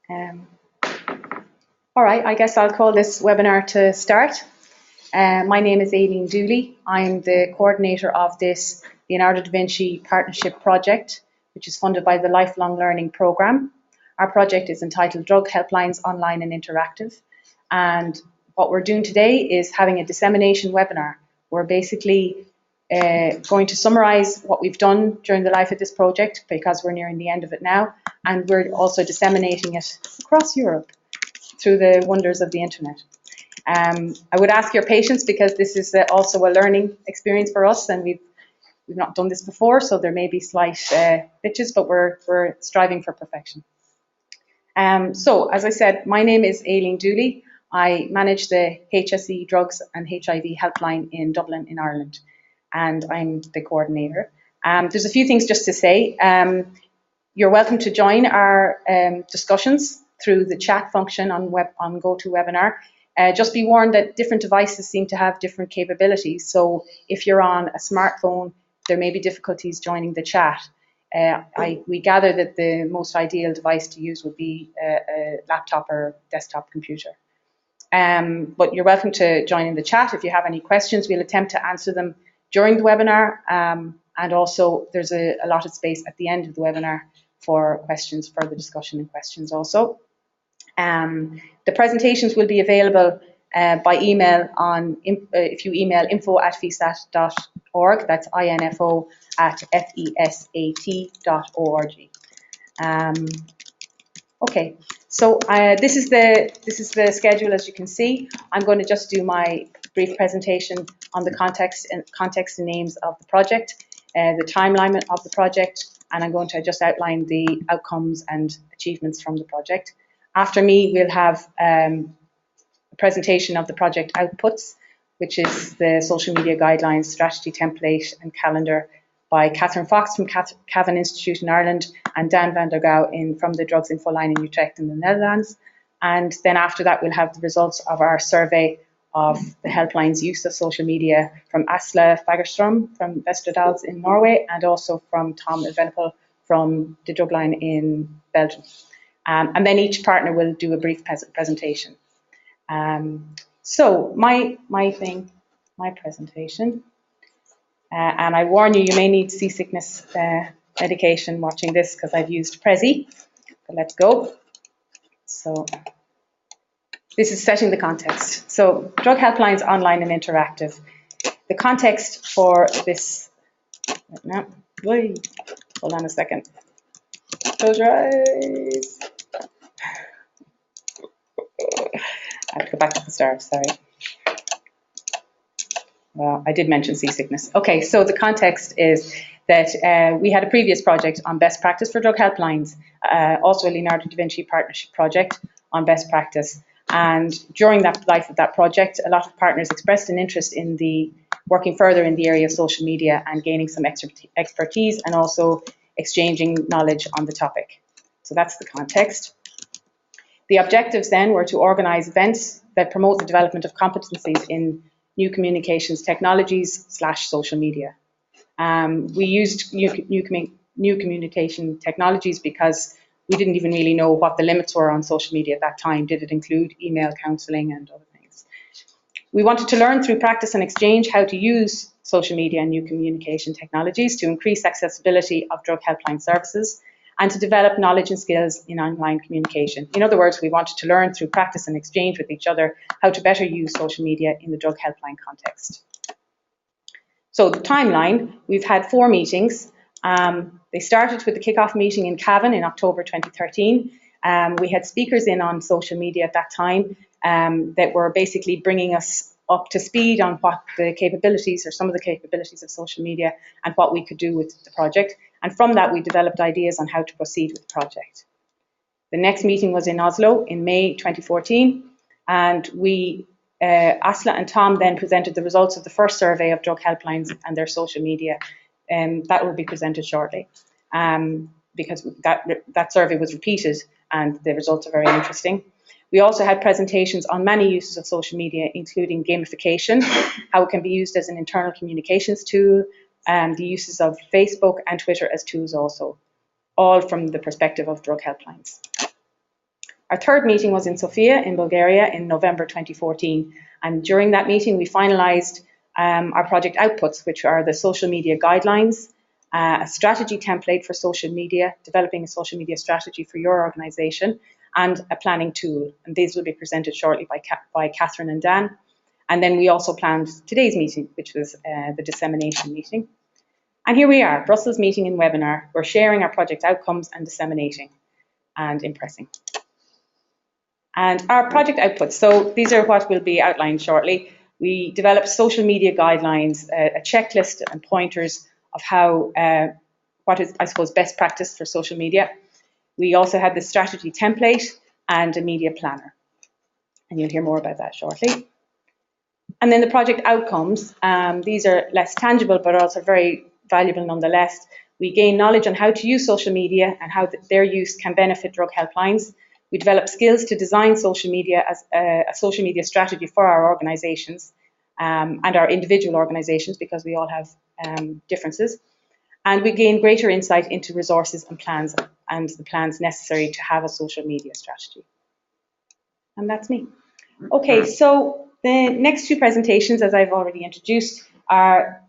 Um, all right, I guess I'll call this webinar to start. My name is Aileen Dooley. I'm the coordinator of this Leonardo da Vinci Partnership Project, which is funded by the Lifelong Learning Programme. Our project is entitled Drug Helplines Online and Interactive. And what we're doing today is having a dissemination webinar. We're basically going to summarise what we've done during the life of this project, because we're nearing the end of it now, and we're also disseminating it across Europe through the wonders of the internet. I would ask your patience, because this is also a learning experience for us, and we've not done this before, so there may be slight glitches, but we're striving for perfection. So, as I said, my name is Aileen Dooley. I manage the HSE Drugs and HIV Helpline in Dublin, in Ireland, and I'm the coordinator. There's a few things just to say. You're welcome to join our discussions through the chat function on GoToWebinar. Just be warned that different devices seem to have different capabilities. So if you're on a smartphone, there may be difficulties joining the chat. We gather that the most ideal device to use would be a laptop or desktop computer. But you're welcome to join in the chat. If you have any questions, we'll attempt to answer them during the webinar. And also there's a allotted space at the end of the webinar for questions, further discussion and questions also. The presentations will be available by email if you email info@fesat.org. That's info@fesat.org. Okay, so this is the schedule. As you can see, I'm going to just do my brief presentation on the context and names of the project, the timeline of the project, and I'm going to just outline the outcomes and achievements from the project. After me, we'll have a presentation of the project outputs, which is the social media guidelines, strategy template and calendar by Catherine Fox from Cavan Institute in Ireland and Dan van der Gouw from the Drugs Info Line in Utrecht in the Netherlands. And then after that, we'll have the results of our survey of the helpline's use of social media from Asle Fagerström from Vesterdals in Norway, and also from Tom Evenepoel from the Drug Line in Belgium. And then each partner will do a brief presentation. So my presentation, and I warn you, you may need seasickness medication watching this, because I've used Prezi. But let's go. So this is setting the context. So drug helplines online and interactive. The context for this, no, hold on a second. Close your eyes. I have to go back to the start, sorry. Well, I did mention seasickness. Okay, so the context is that we had a previous project on best practice for drug helplines, also a Leonardo da Vinci partnership project on best practice. And during that life of that project, a lot of partners expressed an interest in working further in the area of social media and gaining some expertise and also exchanging knowledge on the topic. So that's the context. The objectives then were to organise events that promote the development of competencies in new communications technologies / social media. We used new communication technologies because we didn't even really know what the limits were on social media at that time. Did it include email counselling and other things? We wanted to learn through practice and exchange how to use social media and new communication technologies to increase accessibility of drug helpline services and to develop knowledge and skills in online communication. In other words, we wanted to learn through practice and exchange with each other how to better use social media in the drug helpline context. So the timeline, we've had 4 meetings. They started with the kick-off meeting in Cavan in October 2013. We had speakers in on social media at that time that were basically bringing us up to speed on what the capabilities or some of the capabilities of social media and what we could do with the project. And from that, we developed ideas on how to proceed with the project. The next meeting was in Oslo in May 2014, and Asla and Tom then presented the results of the first survey of drug helplines and their social media, and that will be presented shortly, because that survey was repeated and the results are very interesting. We also had presentations on many uses of social media, including gamification, how it can be used as an internal communications tool, the uses of Facebook and Twitter as tools also, all from the perspective of drug helplines. Our third meeting was in Sofia in Bulgaria in November 2014, and during that meeting we finalised our project outputs, which are the social media guidelines, a strategy template for social media, developing a social media strategy for your organisation, and a planning tool. And these will be presented shortly by Catherine and Dan. And then we also planned today's meeting, which was the dissemination meeting. And here we are, Brussels meeting and webinar. We're sharing our project outcomes and disseminating and impressing. And our project outputs, so these are what will be outlined shortly. We developed social media guidelines, a checklist and pointers of how, what is, I suppose, best practice for social media. We also had the strategy template and a media planner. And you'll hear more about that shortly. And then the project outcomes, these are less tangible but also very valuable nonetheless. We gain knowledge on how to use social media and how their use can benefit drug helplines. We develop skills to design social media as a social media strategy for our organisations and our individual organisations, because we all have differences. And we gain greater insight into resources and plans, and the plans necessary to have a social media strategy. And that's me. Okay, so the next two presentations, as I've already introduced, are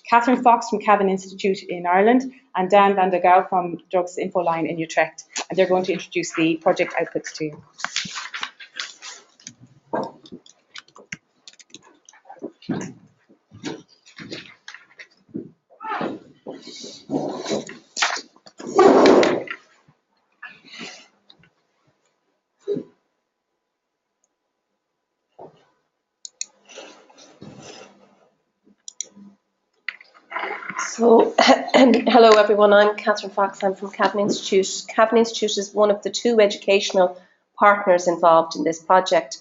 Catherine Fox from Cavan Institute in Ireland and Dan van der Gouw from Drugs Infoline in Utrecht. And they're going to introduce the project outputs to you. So, hello everyone, I'm Catherine Fox, I'm from Cavan Institute. Cavan Institute is one of the two educational partners involved in this project,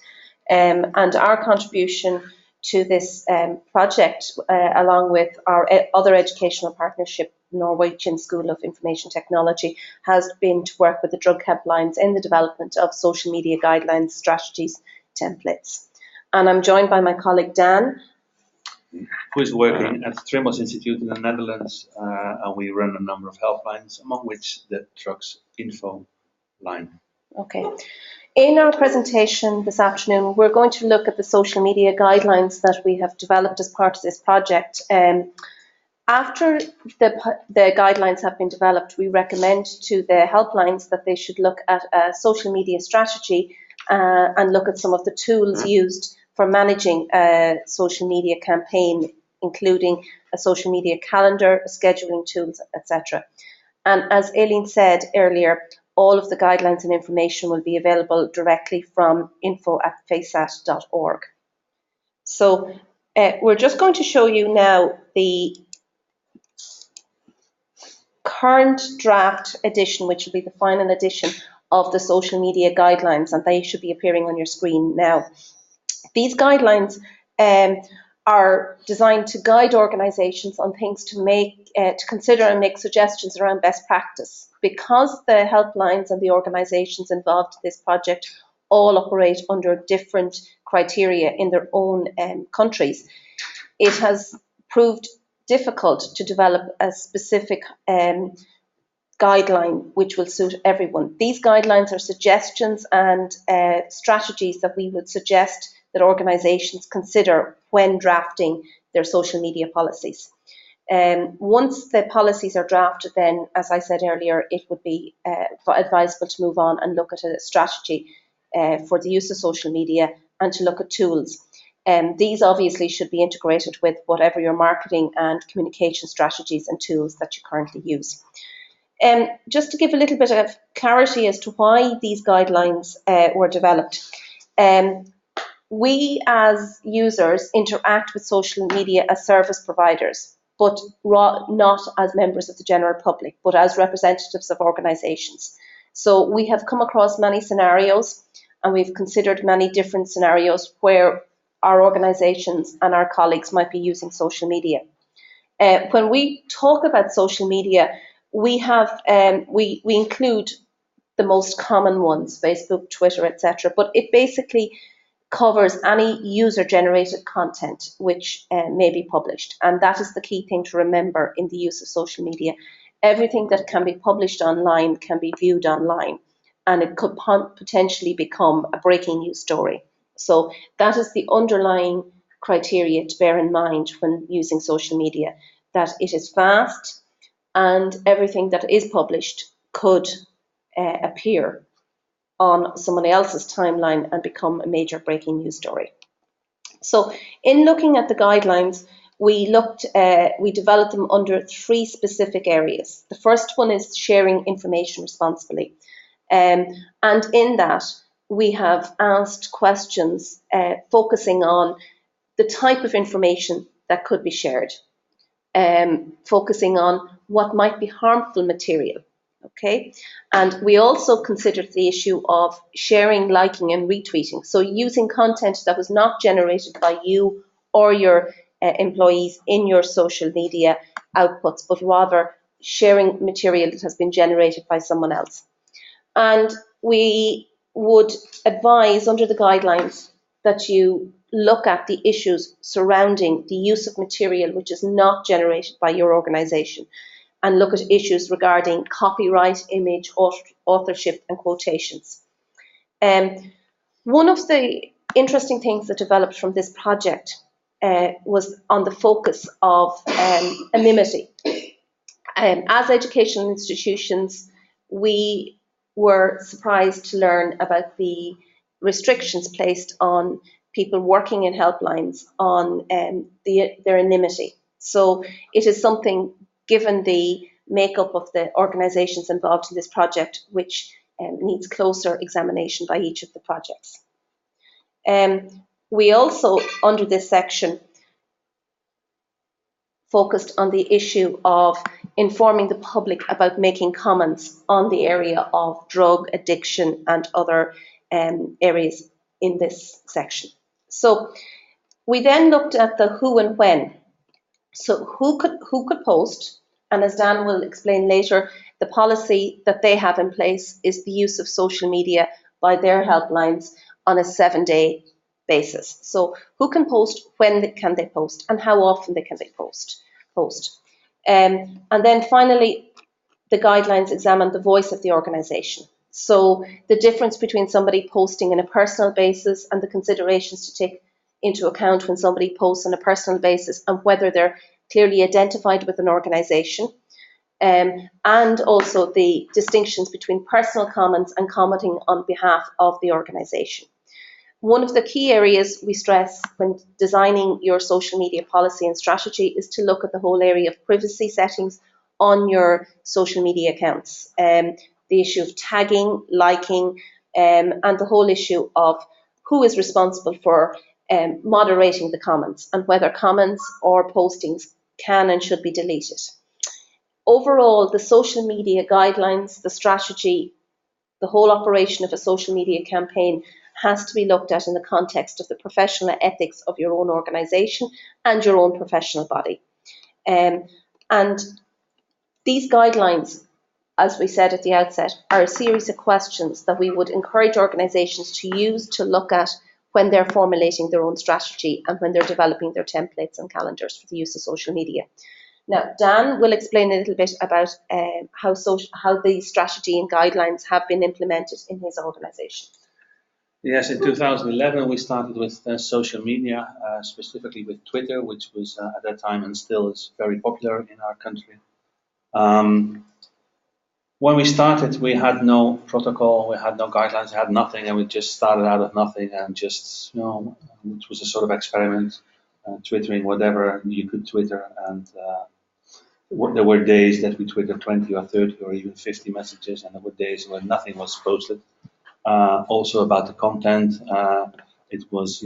and our contribution to this project, along with our other educational partnership, Norwegian School of Information Technology, has been to work with the drug helplines in the development of social media guidelines, strategies, templates. And I'm joined by my colleague Dan, who is working at the Tremos Institute in the Netherlands, and we run a number of helplines, among which the Drugs Info line. Okay. In our presentation this afternoon, we're going to look at the social media guidelines that we have developed as part of this project. After the guidelines have been developed, we recommend to the helplines that they should look at a social media strategy and look at some of the tools used for managing a social media campaign, including a social media calendar, scheduling tools, etc. And as Aileen said earlier, all of the guidelines and information will be available directly from info@fasat.org. So we're just going to show you now the current draft edition, which will be the final edition of the social media guidelines, and they should be appearing on your screen now. These guidelines are designed to guide organisations on things to consider and make suggestions around best practice. Because the helplines and the organisations involved in this project all operate under different criteria in their own countries, it has proved difficult to develop a specific guideline which will suit everyone. These guidelines are suggestions and strategies that we would suggest that organisations consider when drafting their social media policies. Once the policies are drafted, then, as I said earlier, it would be advisable to move on and look at a strategy for the use of social media and to look at tools. These obviously should be integrated with whatever your marketing and communication strategies and tools that you currently use. Just to give a little bit of clarity as to why these guidelines were developed. We as users interact with social media as service providers, but not as members of the general public, but as representatives of organisations. So we have come across many scenarios, and we've considered many different scenarios where our organisations and our colleagues might be using social media. When we talk about social media, we include the most common ones, Facebook, Twitter, etc. But it basically covers any user-generated content which may be published. And that is the key thing to remember in the use of social media. Everything that can be published online can be viewed online. and it could potentially become a breaking news story. So that is the underlying criteria to bear in mind when using social media, that it is fast and everything that is published could appear on someone else's timeline and become a major breaking news story. So in looking at the guidelines, we developed them under 3 specific areas. The first one is sharing information responsibly. And in that, we have asked questions focusing on the type of information that could be shared, focusing on what might be harmful material. Okay, and we also considered the issue of sharing, liking, and retweeting. So using content that was not generated by you or your employees in your social media outputs, but rather sharing material that has been generated by someone else. And we would advise under the guidelines that you look at the issues surrounding the use of material which is not generated by your organisation, and look at issues regarding copyright, image, authorship and quotations. One of the interesting things that developed from this project was on the focus of anonymity. As educational institutions, we were surprised to learn about the restrictions placed on people working in helplines on their anonymity. So it is something, given the makeup of the organisations involved in this project, which needs closer examination by each of the projects. We also, under this section, focused on the issue of informing the public about making comments on the area of drug addiction and other areas in this section. So we then looked at the who and when. So who could post, and as Dan will explain later, the policy that they have in place is the use of social media by their helplines on a 7-day basis. So who can post, when can they post, and how often can they post. And then finally, the guidelines examine the voice of the organisation. So the difference between somebody posting on a personal basis and the considerations to take into account when somebody posts on a personal basis, and whether they're clearly identified with an organisation, and also the distinctions between personal comments and commenting on behalf of the organisation. One of the key areas we stress when designing your social media policy and strategy is to look at the whole area of privacy settings on your social media accounts. The issue of tagging, liking, and the whole issue of who is responsible for moderating the comments, and whether comments or postings can and should be deleted. Overall, the social media guidelines, the strategy, the whole operation of a social media campaign has to be looked at in the context of the professional ethics of your own organisation and your own professional body. And these guidelines, as we said at the outset, are a series of questions that we would encourage organisations to use to look at when they're formulating their own strategy and when they're developing their templates and calendars for the use of social media. Now, Dan will explain a little bit about how the strategy and guidelines have been implemented in his organisation. Yes, in 2011 we started with social media, specifically with Twitter, which was at that time and still is very popular in our country. When we started, we had no protocol, we had no guidelines, we had nothing, and we just started out of nothing and just, it was a sort of experiment, twittering whatever you could Twitter, and there were days that we Twittered 20 or 30 or even 50 messages, and there were days when nothing was posted. Also about the content, it was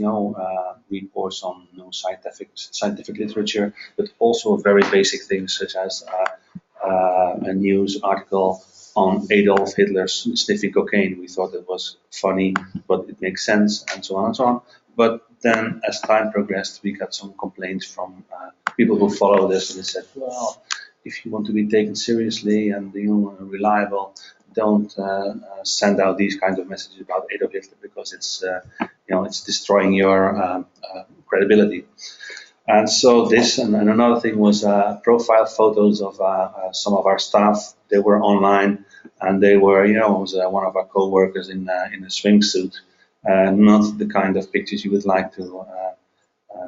reports on scientific literature, but also very basic things such as a news article on Adolf Hitler sniffing cocaine. We thought it was funny, but it makes sense, and so on and so on. But then, as time progressed, we got some complaints from people who followed us, and they said, "Well, if you want to be taken seriously and reliable, don't send out these kinds of messages about Adolf Hitler because it's destroying your credibility." And so this and another thing was profile photos of some of our staff. They were online and they were, it was one of our co-workers in a swimsuit, not the kind of pictures you would like to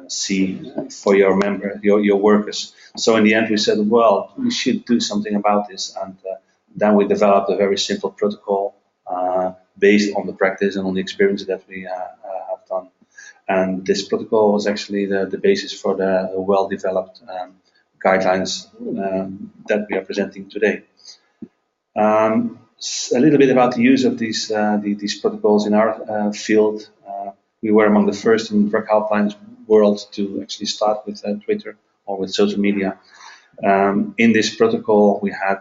see for your workers. So in the end, we said, well, we should do something about this, and then we developed a very simple protocol based on the practice and on the experience that we have done. And this protocol was actually the basis for the well-developed guidelines that we are presenting today. A little bit about the use of these protocols in our field. We were among the first in drug helplines world to actually start with Twitter or with social media. In this protocol, we had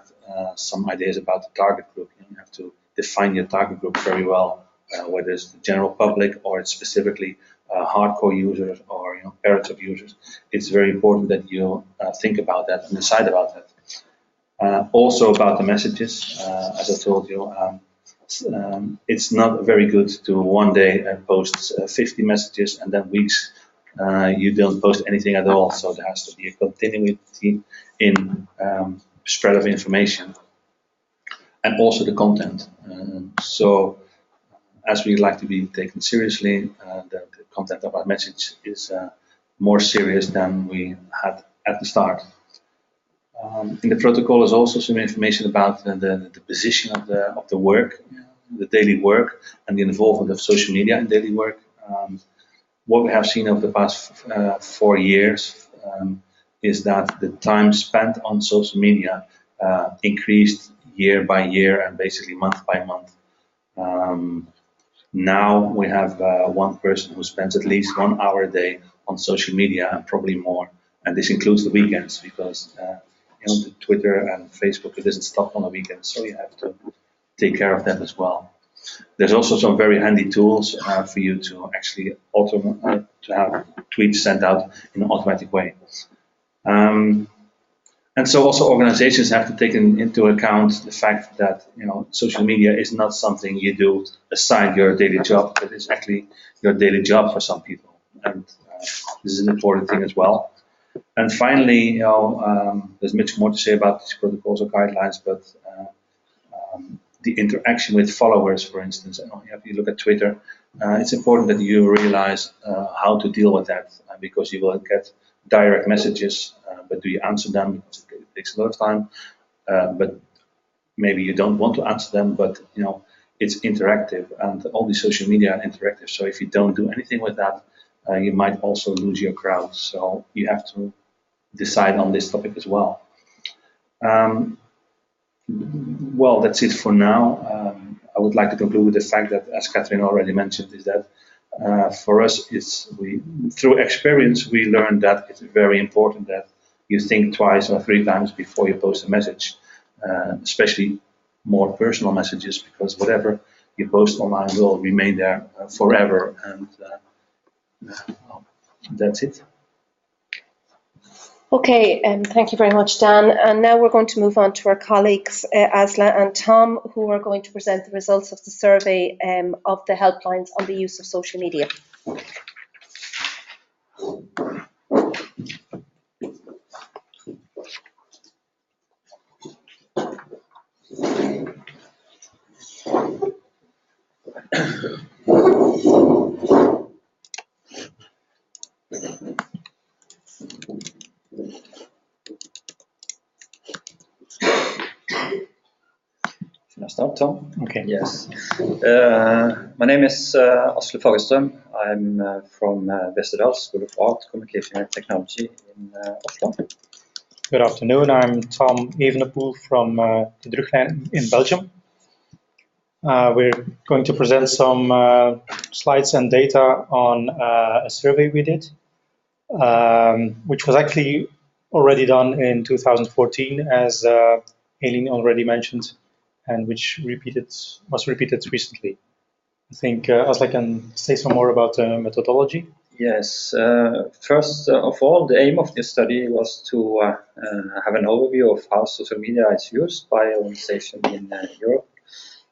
some ideas about the target group. You have to define your target group very well, whether it's the general public or it's specifically hardcore users or parents of users. It's very important that you think about that and decide about that. Also about the messages, as I told you, it's not very good to one day post 50 messages and then weeks you don't post anything at all. So there has to be a continuity in spread of information and also the content. So as we like to be taken seriously, the content of our message is more serious than we had at the start. In the protocol is also some information about the position of the work, the daily work, and the involvement of social media in daily work. What we have seen over the past 4 years is that the time spent on social media increased year by year and basically month by month. Now we have one person who spends at least 1 hour a day on social media and probably more. And this includes the weekends because the Twitter and Facebook, it doesn't stop on the weekends, so you have to take care of that as well. There's also some very handy tools for you to actually to have tweets sent out in an automatic way. And so also organizations have to take into account the fact that social media is not something you do aside your daily job, but it's actually your daily job for some people. And this is an important thing as well. And finally, there's much more to say about these protocols or guidelines, but the interaction with followers, for instance, if you look at Twitter, it's important that you realize how to deal with that because you will get direct messages, but do you answer them? Because it takes a lot of time, but maybe you don't want to answer them, but it's interactive and all these social media are interactive. So if you don't do anything with that, you might also lose your crowd. So you have to decide on this topic as well. Well, that's it for now. I would like to conclude with the fact that, as Catherine already mentioned, is that for us, through experience, we learned that it's very important that you think twice or 3 times before you post a message, especially more personal messages, because whatever you post online will remain there forever. And that's it. Okay, thank you very much, Dan. And now we're going to move on to our colleagues, Asla and Tom, who are going to present the results of the survey of the helplines on the use of social media. Can I start, Tom? Okay. Yes. My name is Asle Fagerstrøm. I'm from Westerdals School of Art, Communication and Technology in Oslo. Good afternoon. I'm Tom Evenepoel from the Druglijn in Belgium. We're going to present some slides and data on a survey we did, which was actually already done in 2014, as Aileen already mentioned, and which was repeated recently. I think Asle can say some more about the methodology. Yes. First of all, the aim of this study was to have an overview of how social media is used by organizations in Europe.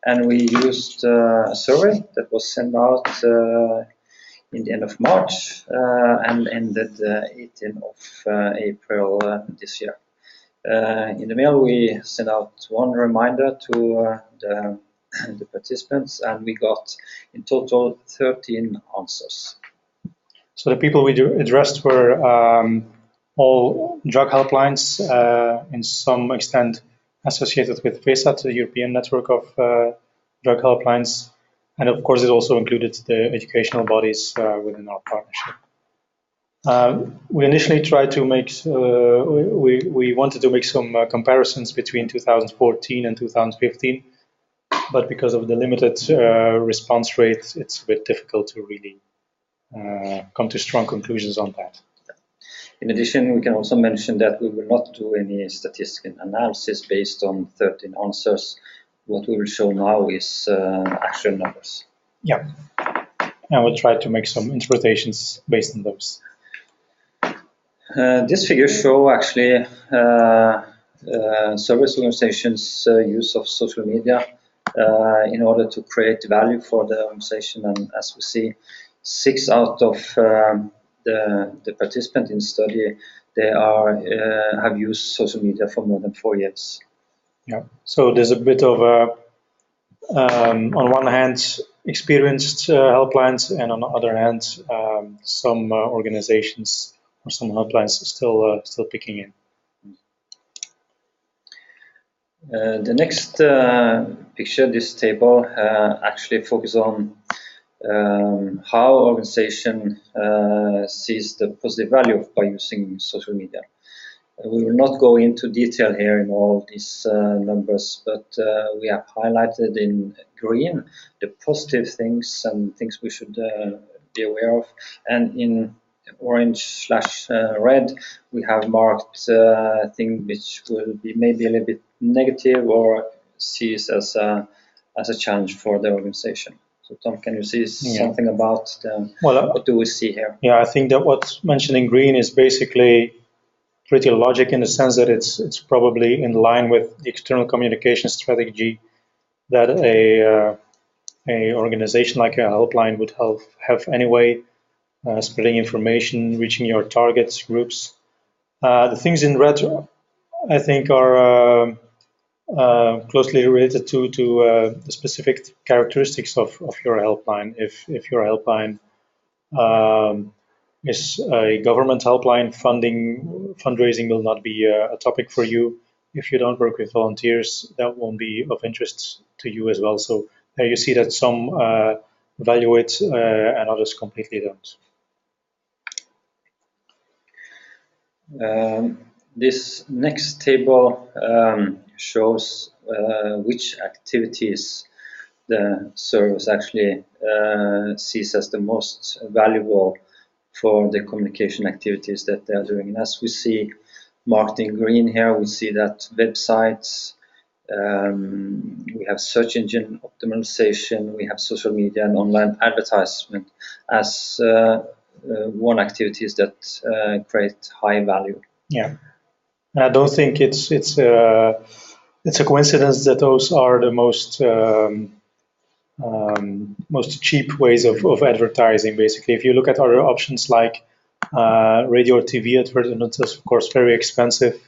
And we used a survey that was sent out in the end of March and ended 18th of April this year. In the mail, we sent out one reminder to the participants, and we got in total 13 answers. So the people we addressed were all drug helplines, in some extent associated with FESAT, the European network of drug helplines, and of course it also included the educational bodies within our partnership. We initially tried to make, we wanted to make some comparisons between 2014 and 2015, but because of the limited response rate, it's a bit difficult to really come to strong conclusions on that. In addition, we can also mention that we will not do any statistical analysis based on 13 answers. What we will show now is actual numbers. Yeah, and we'll try to make some interpretations based on those. This figures show actually service organizations' use of social media in order to create value for the organization. And as we see, 6 out of the participants in the study, they have used social media for more than 4 years. Yeah, so there's a bit of a, on one hand, experienced helplines, and on the other hand, some organizations or some helplines still picking in. The next picture, this table, actually focuses on how organization sees the positive value by using social media. We will not go into detail here in all these numbers, but we have highlighted in green the positive things and things we should be aware of, and in orange/red we have marked things which will be maybe a little bit negative or sees as a challenge for the organization. So Tom, can you see something about what do we see here? Yeah, I think that what's mentioned in green is basically pretty logic in the sense that it's probably in line with the external communication strategy that a organization like a helpline would have anyway, spreading information, reaching your targets groups. The things in red, I think, are closely related to the specific characteristics of your helpline. If your helpline is a government helpline, fundraising will not be a topic for you. If you don't work with volunteers, that won't be of interest to you as well. So there you see that some value it and others completely don't. This next table shows which activities the service actually sees as the most valuable for the communication activities that they are doing. And as we see marked in green here, we see that websites, we have search engine optimization, we have social media and online advertisement as one activities that create high value. Yeah, and I don't think it's a coincidence that those are the most cheap ways of advertising. Basically, if you look at other options like radio or TV advertisements, of course, very expensive,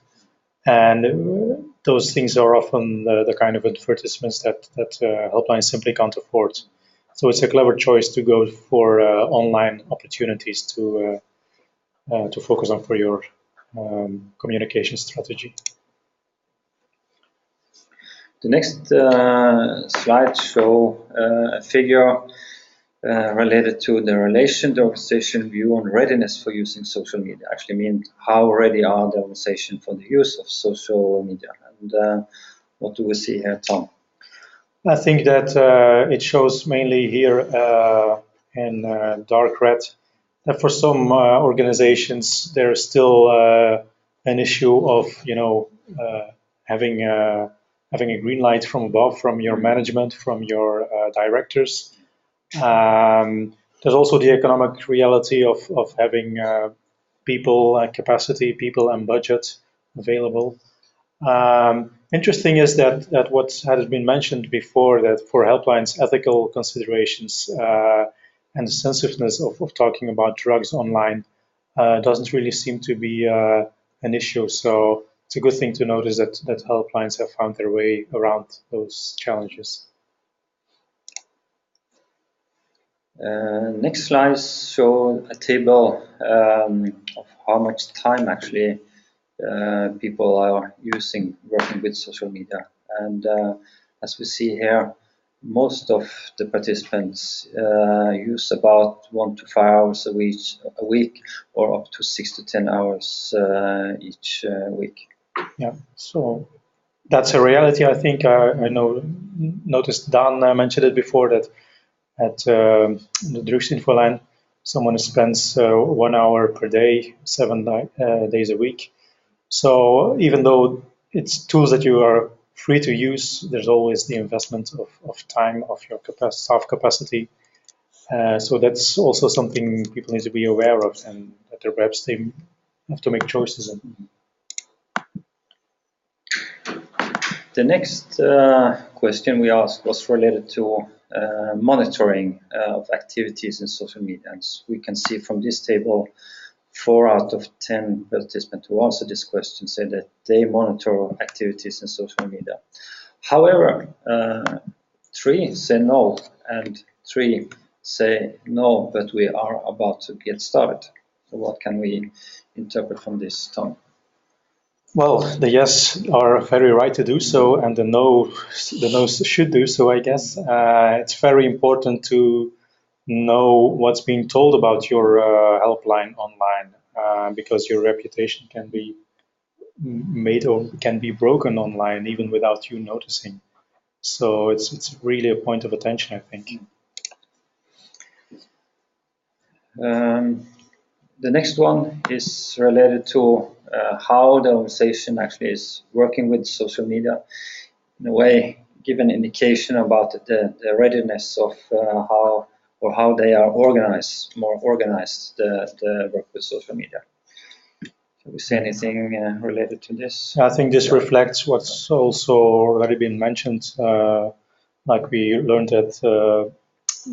and those things are often the kind of advertisements that helplines simply can't afford. So it's a clever choice to go for online opportunities to focus on for your communication strategy. The next slide show a figure related to the relation the organization view on readiness for using social media. Actually means how ready are the organization for the use of social media. And what do we see here, Tom? I think that it shows mainly here in dark red that for some organizations there is still an issue of having a green light from above, from your management, from your directors. There's also the economic reality of having people, capacity, people and budget available. Interesting is that what has been mentioned before, that for helplines, ethical considerations and the sensitiveness of talking about drugs online doesn't really seem to be an issue. So it's a good thing to notice that helplines have found their way around those challenges. Next slides show a table of how much time actually people are working with social media. And as we see here, most of the participants use about 1 to 5 hours a week, or up to 6 to 10 hours each week. Yeah, so that's a reality. I think I noticed Dan mentioned it before, that at the Drugsinfo line, someone spends 1 hour per day, 7 days a week. So even though it's tools that you are free to use, there's always the investment of time, of your staff capacity. So that's also something people need to be aware of, and that perhaps they have to make choices in. The next question we asked was related to monitoring of activities in social media. And we can see from this table, 4 out of 10 participants who answered this question said that they monitor activities in social media. However, 3 say no, and 3 say no, but we are about to get started. So what can we interpret from this, Tom? Well, the yes are very right to do so, and the no's should do so, I guess. It's very important to know what's being told about your helpline online, because your reputation can be made or can be broken online even without you noticing. So it's really a point of attention, I think. The next one is related to how the organization actually is working with social media, in a way give an indication about the readiness of how they are more organized the work with social media. Can we say anything related to this? I think this reflects what's also already been mentioned. Like we learned that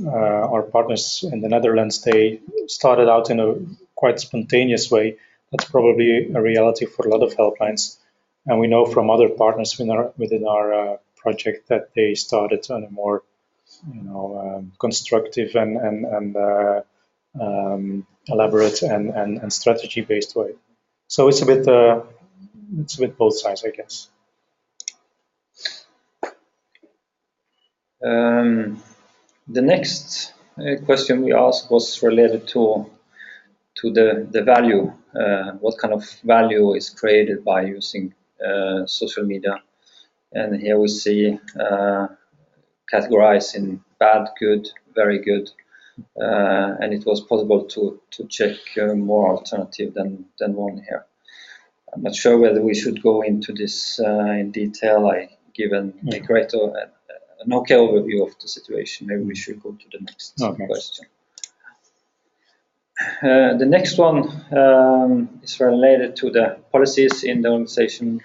our partners in the Netherlands, they started out in a quite spontaneous way. That's probably a reality for a lot of helplines. And we know from other partners within our project that they started on a more, constructive and elaborate and strategy-based way. So it's a bit both sides, I guess. The next question we asked was related to the value. What kind of value is created by using social media? And here we see categorized in bad, good, very good, and it was possible to check more alternative than one here. I'm not sure whether we should go into this in detail. I given a greater an okay overview of the situation. Maybe we should go to the next question. The next one is related to the policies in the organization,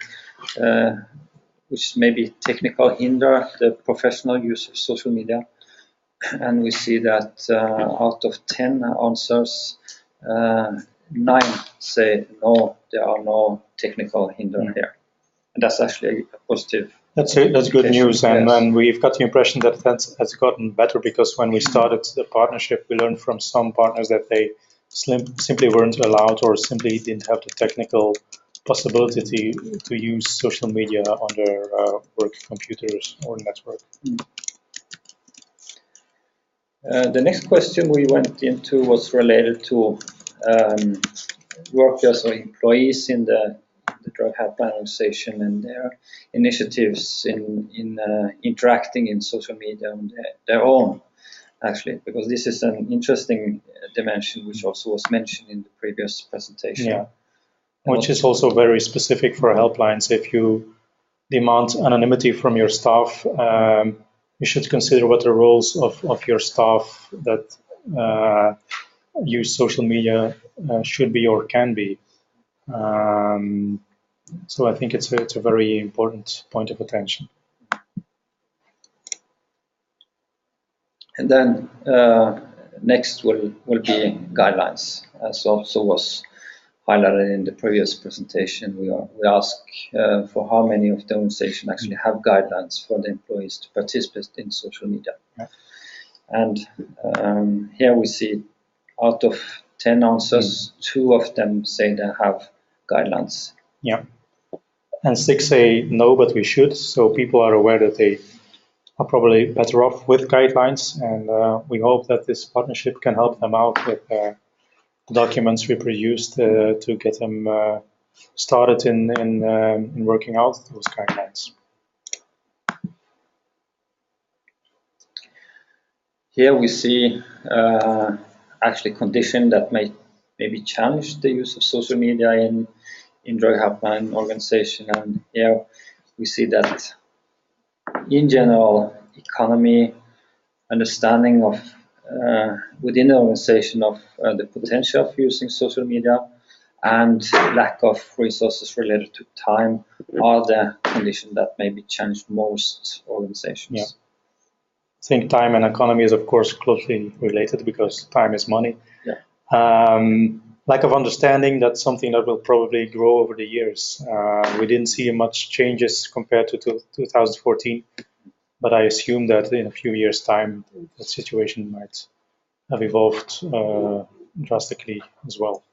which maybe technical hinder the professional use of social media. And we see that out of 10 answers, 9 say no, there are no technical hinder here. And that's actually a positive. That's good news, and we've got the impression that has gotten better, because when we started the partnership, we learned from some partners that they simply weren't allowed or simply didn't have the technical possibility to use social media on their work computers or network. The next question we went into was related to workers or employees in the drug helpline organization and their initiatives in interacting in social media on their own, actually, because this is an interesting dimension which also was mentioned in the previous presentation. Yeah, which is also very specific for helplines. If you demand anonymity from your staff, you should consider what the roles of your staff that use social media should be or can be. So I think it's a very important point of attention. And then next will be guidelines, as also was highlighted in the previous presentation, we ask for how many of the organization actually have guidelines for the employees to participate in social media. Yeah. And here we see out of 10 answers, 2 of them say they have guidelines. Yeah. And 6 say no, but we should. So people are aware that they are probably better off with guidelines. And we hope that this partnership can help them out with the documents we produced to get them started in working out those guidelines. Here we see actually condition that may maybe challenge the use of social media in drug helpline organization. And here we see that in general, economy, understanding of within the organization of the potential of using social media, and lack of resources related to time are the conditions that maybe challenge most organizations. Yeah. I think time and economy is, of course, closely related because time is money. Yeah. Lack of understanding, that's something that will probably grow over the years. We didn't see much changes compared to 2014, but I assume that in a few years' time, the situation might have evolved drastically as well.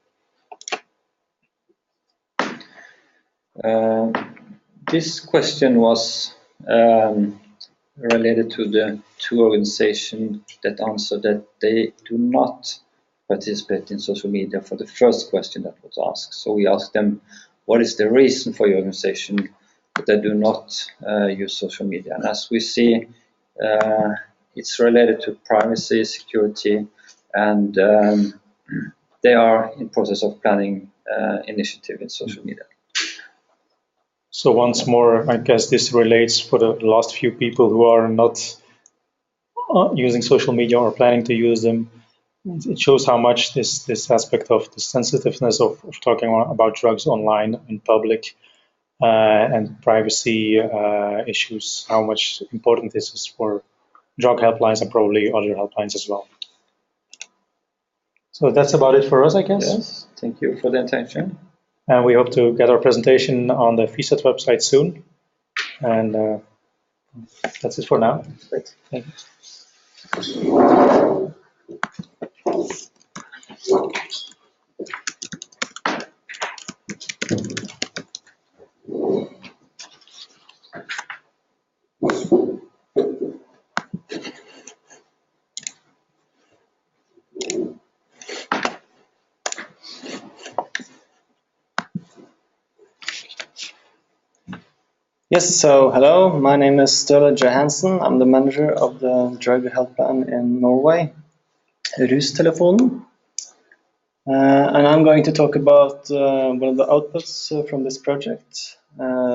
This question was related to the 2 organizations that answered that they do not participate in social media for the first question that was asked. So we asked them, what is the reason for your organization that they do not use social media? And as we see, it's related to privacy, security, and they are in process of planning initiative in social media. So once more, I guess this relates for the last few people who are not using social media or planning to use them. It shows how much this aspect of the sensitiveness of talking about drugs online in public and privacy issues, how much important this is for drug helplines and probably other helplines as well. So that's about it for us, I guess. Yes, thank you for the attention. And we hope to get our presentation on the FISAT website soon. And that's it for now. Great. Thank you. Yes, so hello, my name is Sturla Johansen. I'm the manager of the drug helpline in Norway, Rustelefonen. And I'm going to talk about one of the outputs from this project.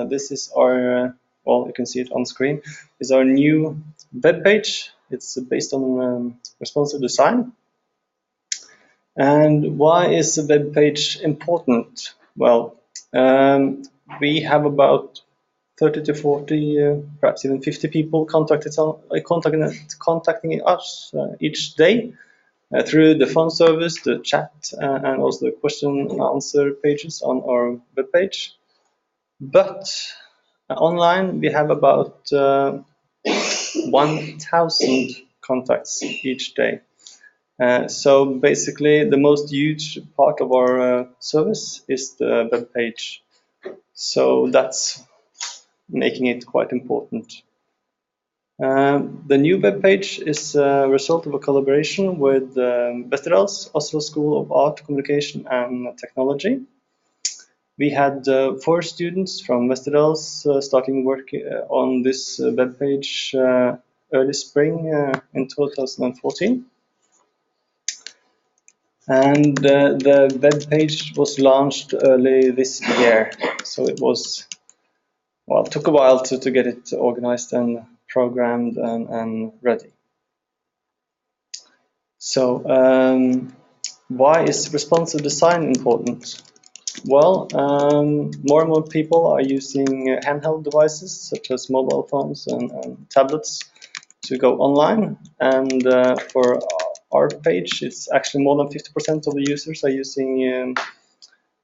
This is our, well, you can see it on screen, is our new web page. It's based on responsive design. And why is the web page important? Well, we have about 30 to 40, perhaps even 50 people contacting us each day through the phone service, the chat, and also the question and answer pages on our webpage. But online we have about 1,000 contacts each day. So basically the most huge part of our service is the webpage. So that's making it quite important. The new webpage is a result of a collaboration with Westerdals, Oslo School of Art, Communication and Technology. We had 4 students from Westerdals starting work on this webpage early spring in 2014. And the webpage was launched early this year, so it was, well, it took a while to get it organized and programmed and ready. So why is responsive design important? Well, more and more people are using handheld devices such as mobile phones and tablets to go online, and for our page it's actually more than 50% of the users are using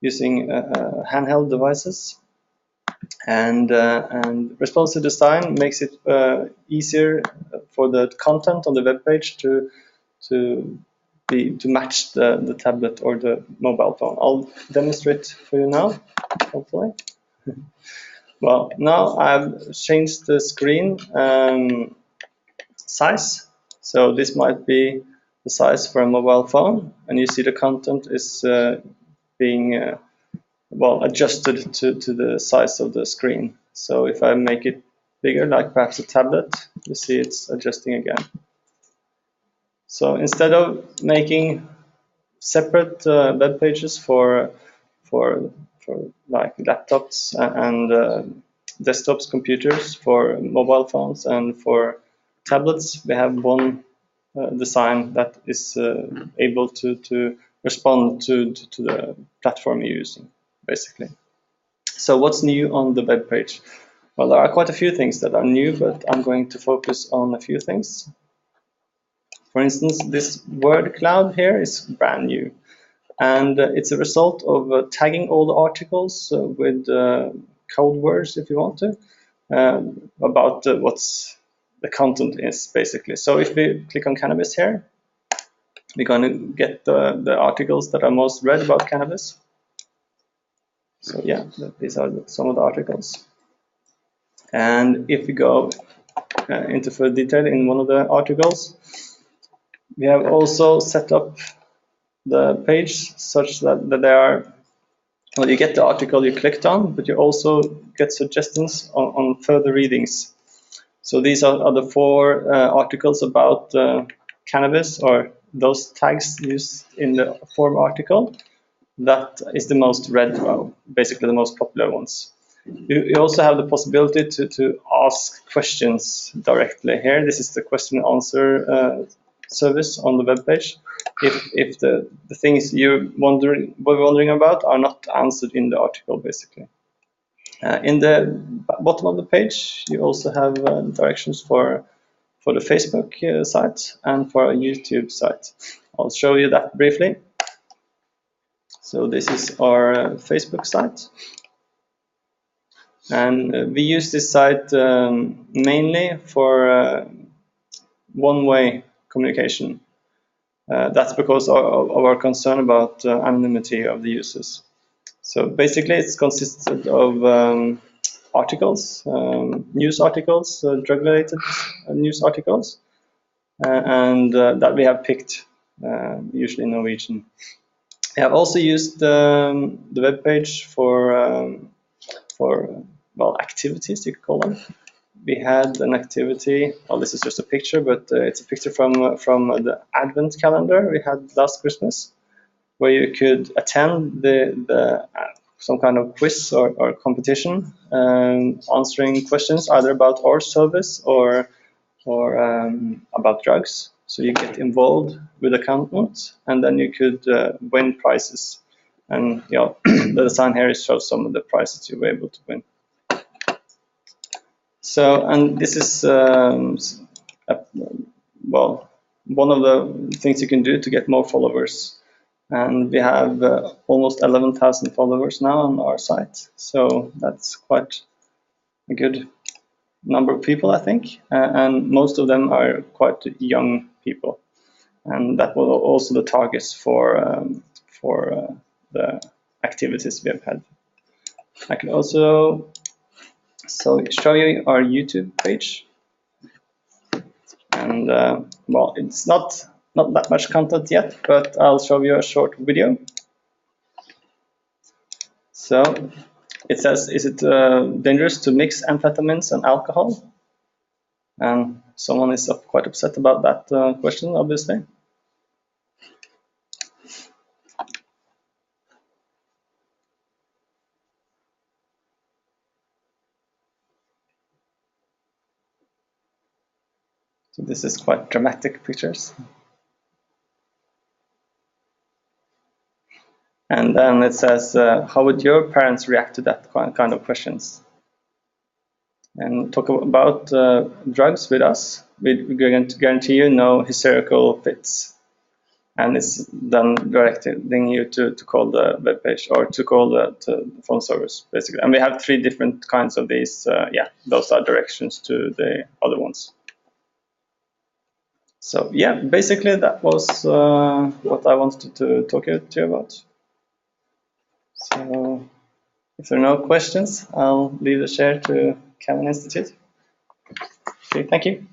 using handheld devices. And responsive design makes it easier for the content on the web page to match the tablet or the mobile phone. I'll demonstrate for you now, hopefully. Well, now I've changed the screen size. So this might be the size for a mobile phone, and you see the content is being well adjusted to the size of the screen. So if I make it bigger, like perhaps a tablet, you see it's adjusting again. So instead of making separate web pages for like laptops and desktops, computers, for mobile phones and for tablets, we have one design that is able to respond to the platform you're using, basically. So what's new on the web page? Well, there are quite a few things that are new, but I'm going to focus on a few things. For instance, this word cloud here is brand new. And it's a result of tagging all the articles with code words, if you want to, about what's the content is, basically. So if we click on cannabis here, we're going to get the articles that are most read about cannabis. So yeah, these are some of the articles. And if we go into further detail in one of the articles, we have also set up the page such that there are, well, you get the article you clicked on, but you also get suggestions on further readings. So these are the 4 articles about cannabis, or those tags used in the form article. That is the most read, well, basically the most popular ones. You also have the possibility to ask questions directly here. This is the question and answer service on the web page. If the things you're wondering about are not answered in the article, basically. In the bottom of the page, you also have directions for the Facebook site and for a YouTube site. I'll show you that briefly. So this is our Facebook site. And we use this site mainly for one-way communication. That's because of our concern about anonymity of the users. So basically, it's consisted of articles, news articles, drug-related news articles, and that we have picked, usually in Norwegian. We have also used the web page for well, activities, you could call them. We had an activity, well, this is just a picture, but it's a picture from the Advent calendar we had last Christmas, where you could attend some kind of quiz or competition, answering questions either about our service or about drugs. So you get involved with the content, and then you could win prizes. And you know, the design here shows some of the prizes you were able to win. So, and this is well, one of the things you can do to get more followers. And we have almost 11,000 followers now on our site. So that's quite a good number of people, I think. And most of them are quite young people. And that was also the targets for the activities we have had. I can also show you our YouTube page. And well, it's not that much content yet, but I'll show you a short video. So it says, is it dangerous to mix amphetamines and alcohol? And someone is quite upset about that question, obviously. So this is quite dramatic pictures. And then it says, how would your parents react to that kind of questions? And talk about drugs with us. We're going to guarantee you no hysterical fits. and it's then directing you to call the web page or to call the phone service, basically. And we have 3 different kinds of these. Yeah, those are directions to the other ones. So yeah, basically that was what I wanted to talk to you about. So if there are no questions, I'll leave the share to Kamen Institute. Okay, thank you.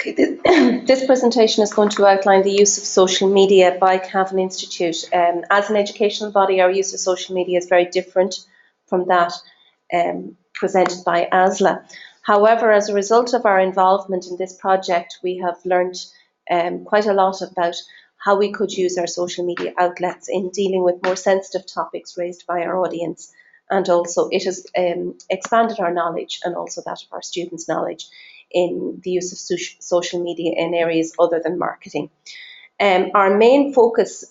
Okay, this presentation is going to outline the use of social media by Cavan Institute. As an educational body, our use of social media is very different from that presented by ASLA. However, as a result of our involvement in this project, we have learned quite a lot about how we could use our social media outlets in dealing with more sensitive topics raised by our audience. And also it has expanded our knowledge and also that of our students' knowledge in the use of social media in areas other than marketing. Our main focus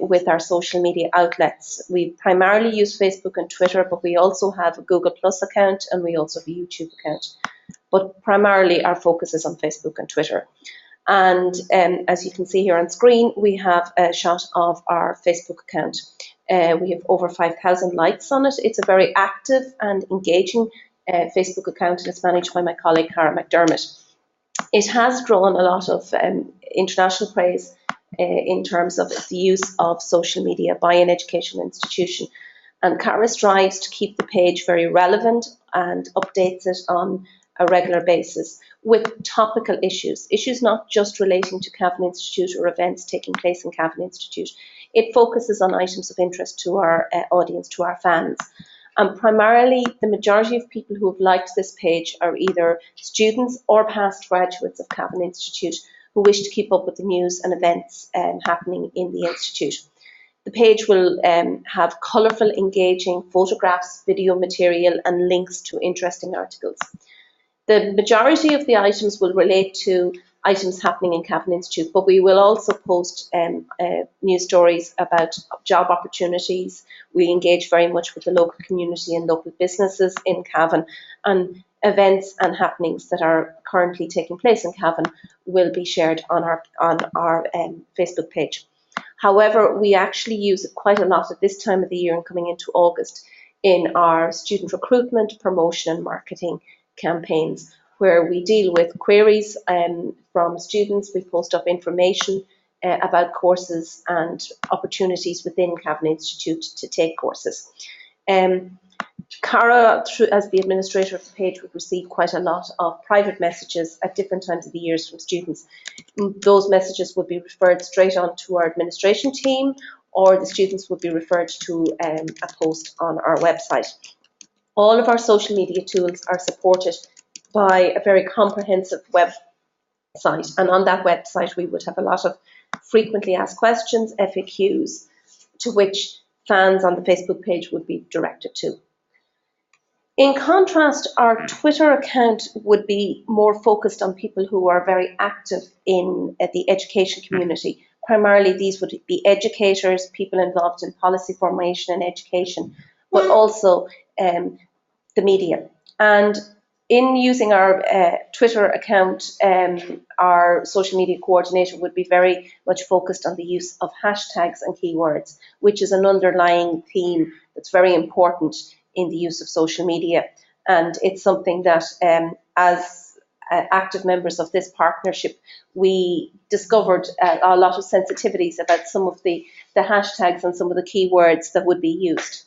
with our social media outlets, we primarily use Facebook and Twitter, but we also have a Google Plus account and we also have a YouTube account. But primarily our focus is on Facebook and Twitter. And as you can see here on screen, we have a shot of our Facebook account. We have over 5,000 likes on it. It's a very active and engaging Facebook account, and it's managed by my colleague Cara McDermott. It has drawn a lot of international praise in terms of the use of social media by an educational institution. And Cara strives to keep the page very relevant and updates it on a regular basis with topical issues not just relating to Cavan Institute or events taking place in Cavan Institute. It focuses on items of interest to our audience, to our fans. And primarily, the majority of people who have liked this page are either students or past graduates of Cavan Institute who wish to keep up with the news and events happening in the Institute. The page will have colourful, engaging photographs, video material and links to interesting articles. The majority of the items will relate to items happening in Cavan Institute, but we will also post news stories about job opportunities. We engage very much with the local community and local businesses in Cavan, and events and happenings that are currently taking place in Cavan will be shared on our Facebook page. However, we actually use it quite a lot at this time of the year and coming into August in our student recruitment, promotion and marketing campaigns, where we deal with queries from students. We post up information about courses and opportunities within Cavan Institute to take courses. Cara, as the administrator of the page, would receive quite a lot of private messages at different times of the years from students. Those messages would be referred straight on to our administration team, or the students would be referred to a post on our website. All of our social media tools are supported by a very comprehensive website, and on that website we would have a lot of frequently asked questions, FAQs, to which fans on the Facebook page would be directed to. In contrast, our Twitter account would be more focused on people who are very active in the education community. Primarily these would be educators, people involved in policy formation and education, but also the media. And in using our Twitter account, our social media coordinator would be very much focused on the use of hashtags and keywords, which is an underlying theme that's very important in the use of social media. And it's something that as active members of this partnership, we discovered a lot of sensitivities about some of the hashtags and some of the keywords that would be used.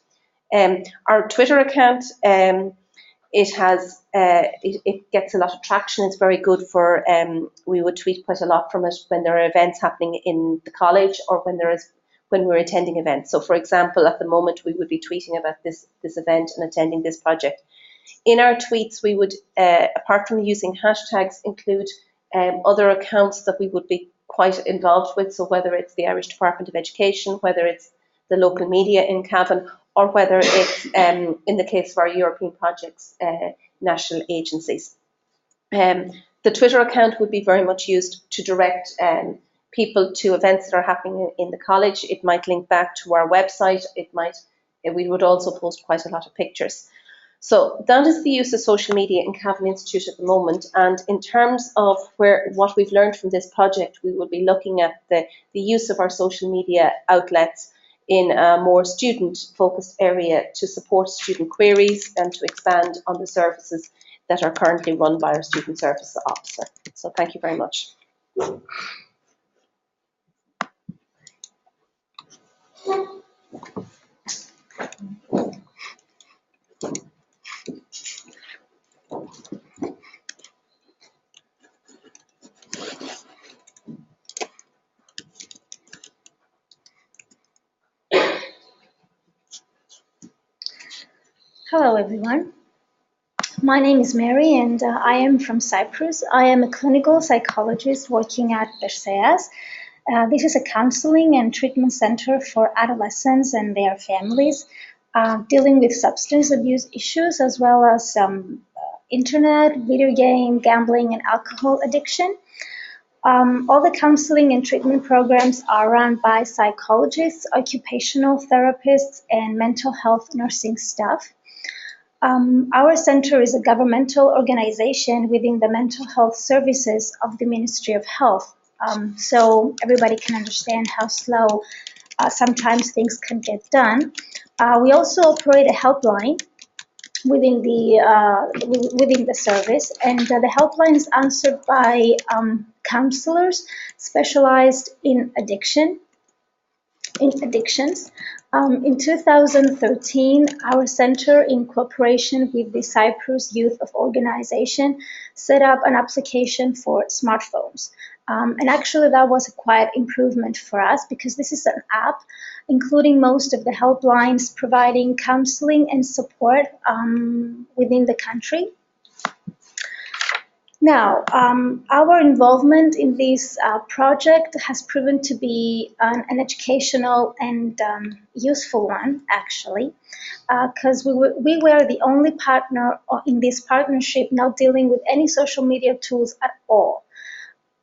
Our Twitter account, it gets a lot of traction. It's very good for, we would tweet quite a lot from it when there are events happening in the college or when we're attending events. So for example, at the moment we would be tweeting about this event and attending this project. In our tweets we would, apart from using hashtags, include other accounts that we would be quite involved with. So whether it's the Irish Department of Education, whether it's the local media in Cavan, or whether it's, in the case of our European projects, national agencies. The Twitter account would be very much used to direct people to events that are happening in the college. It might link back to our website. We would also post quite a lot of pictures. So that is the use of social media in Cavan Institute at the moment. And in terms of what we've learned from this project, we will be looking at the use of our social media outlets in a more student-focused area to support student queries and to expand on the services that are currently run by our Student Services Officer. So thank you very much. Hello, everyone. My name is Mary, and I am from Cyprus. I am a clinical psychologist working at Perseas. This is a counseling and treatment center for adolescents and their families dealing with substance abuse issues, as well as internet, video game, gambling, and alcohol addiction. All the counseling and treatment programs are run by psychologists, occupational therapists, and mental health nursing staff. Our center is a governmental organization within the mental health services of the Ministry of Health. So everybody can understand how slow sometimes things can get done. We also operate a helpline within the service, and the helpline is answered by counselors specialized in addictions. In 2013, our center, in cooperation with the Cyprus Youth of Organization, set up an application for smartphones. And actually, that was a quite improvement for us, because this is an app including most of the helplines providing counseling and support within the country. Now, our involvement in this project has proven to be an educational and useful one, actually, because we were the only partner in this partnership not dealing with any social media tools at all.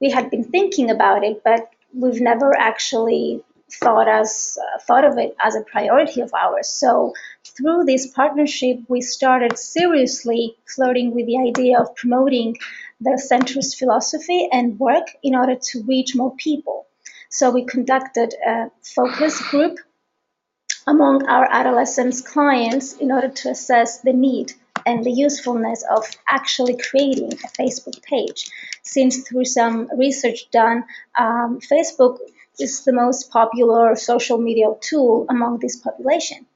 We had been thinking about it, but we've never actually thought of it as a priority of ours. So through this partnership, we started seriously flirting with the idea of promoting the center's philosophy and work in order to reach more people. So we conducted a focus group among our adolescents clients in order to assess the need and the usefulness of actually creating a Facebook page. Since through some research done, Facebook is the most popular social media tool among this population.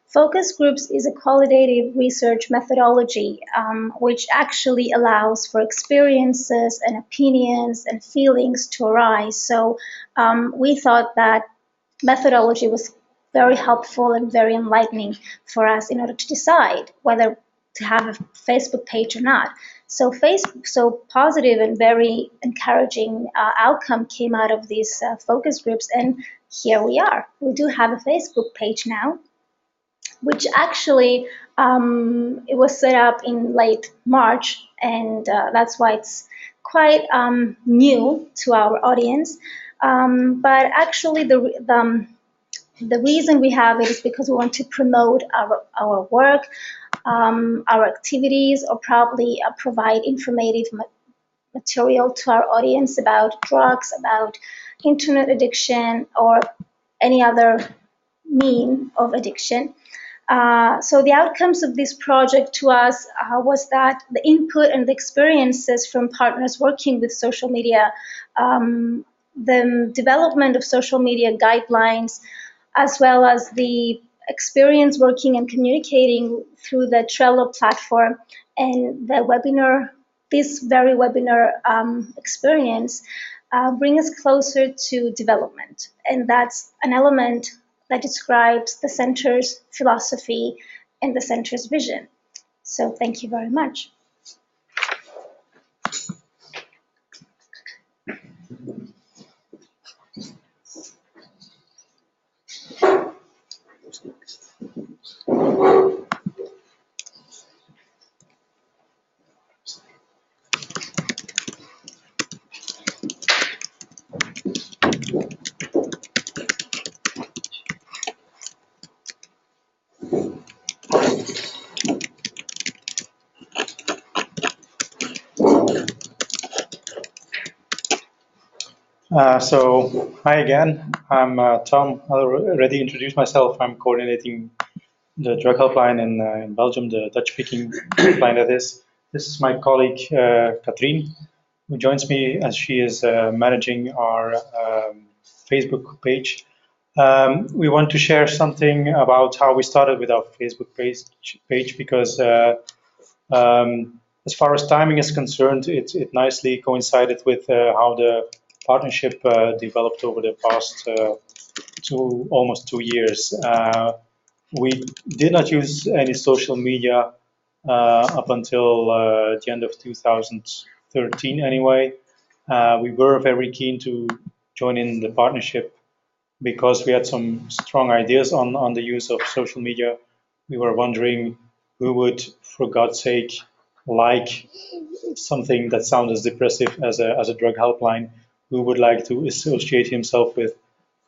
Focus groups is a qualitative research methodology which actually allows for experiences and opinions and feelings to arise. So we thought that methodology was very helpful and very enlightening for us in order to decide whether to have a Facebook page or not. So positive and very encouraging outcome came out of these focus groups, and here we are. We do have a Facebook page now, which actually it was set up in late March, and that's why it's quite new to our audience. But actually, the reason we have it is because we want to promote our work, our activities, or probably provide informative material to our audience about drugs, about internet addiction, or any other mean of addiction. So the outcomes of this project to us was that the input and the experiences from partners working with social media, the development of social media guidelines, as well as the experience working and communicating through the Trello platform and the webinar, this very webinar experience, bring us closer to development. And that's an element that describes the center's philosophy and the center's vision. So thank you very much. So, hi again. I'm Tom. I already introduced myself. I'm coordinating the drug helpline in Belgium, the Dutch-speaking helpline that is. This is my colleague, Katrien, who joins me as she is managing our Facebook page. We want to share something about how we started with our Facebook page because as far as timing is concerned, it nicely coincided with how the partnership developed over the past almost 2 years. We did not use any social media up until the end of 2013 anyway. We were very keen to join in the partnership because we had some strong ideas on the use of social media. We were wondering who would, for God's sake, like something that sounds as depressive as a drug helpline, who would like to associate himself with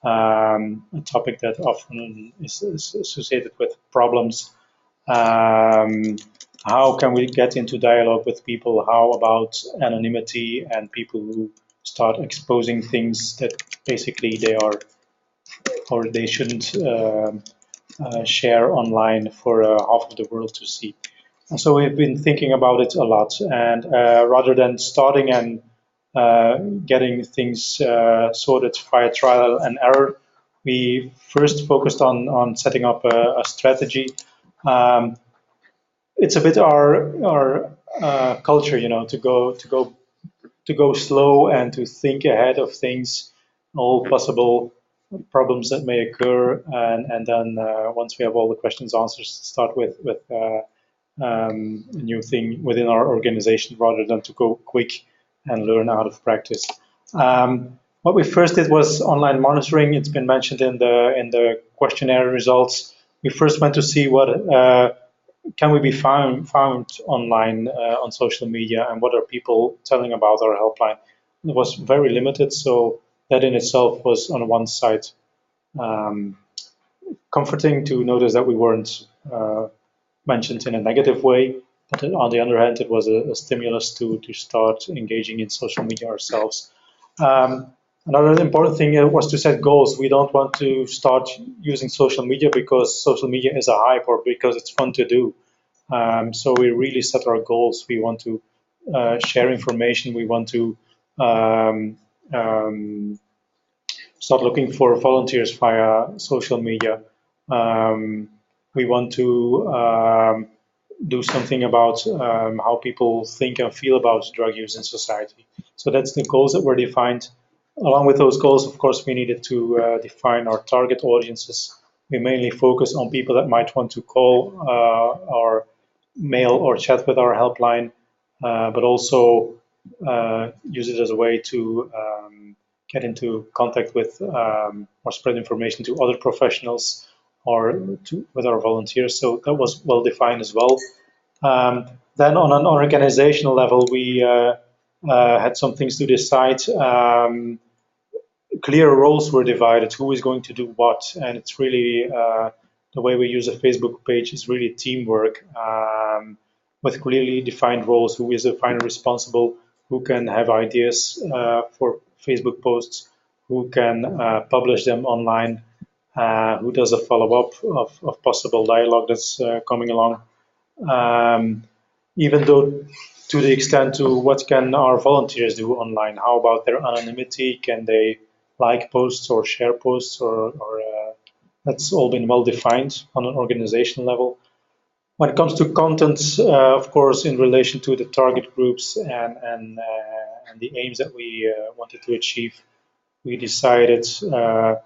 a topic that often is associated with problems. How can we get into dialogue with people? How about anonymity and people who start exposing things that basically they are or they shouldn't share online for half of the world to see? And so we've been thinking about it a lot, and rather than starting and getting things sorted via trial and error, we first focused on setting up a strategy. It's a bit our culture, to go slow and to think ahead of things, all possible problems that may occur, and then once we have all the questions answers, start with a new thing within our organization rather than to go quick and learn out of practice. What we first did was online monitoring. It's been mentioned in the questionnaire results. We first went to see what can we be found online on social media, and what are people telling about our helpline. It was very limited, so that in itself was on one side comforting to notice that we weren't mentioned in a negative way, but on the other hand, it was a stimulus to start engaging in social media ourselves. Another important thing was to set goals. We don't want to start using social media because social media is a hype or because it's fun to do. So we really set our goals. We want to share information. We want to start looking for volunteers via social media. We want to do something about how people think and feel about drug use in society. So that's the goals that were defined. Along with those goals, of course, we needed to define our target audiences. We mainly focus on people that might want to call or mail or chat with our helpline, but also use it as a way to get into contact with or spread information to other professionals or with our volunteers. So that was well defined as well. Then on an organizational level, we had some things to decide. Clear roles were divided, who is going to do what, and it's really the way we use a Facebook page is really teamwork with clearly defined roles, who is the final responsible, who can have ideas for Facebook posts, who can publish them online, who does a follow-up of possible dialogue that's coming along. Even though to the extent to what can our volunteers do online, how about their anonymity, can they like posts or share posts, or that's all been well defined on an organizational level. When it comes to content, of course, in relation to the target groups and the aims that we wanted to achieve, we decided a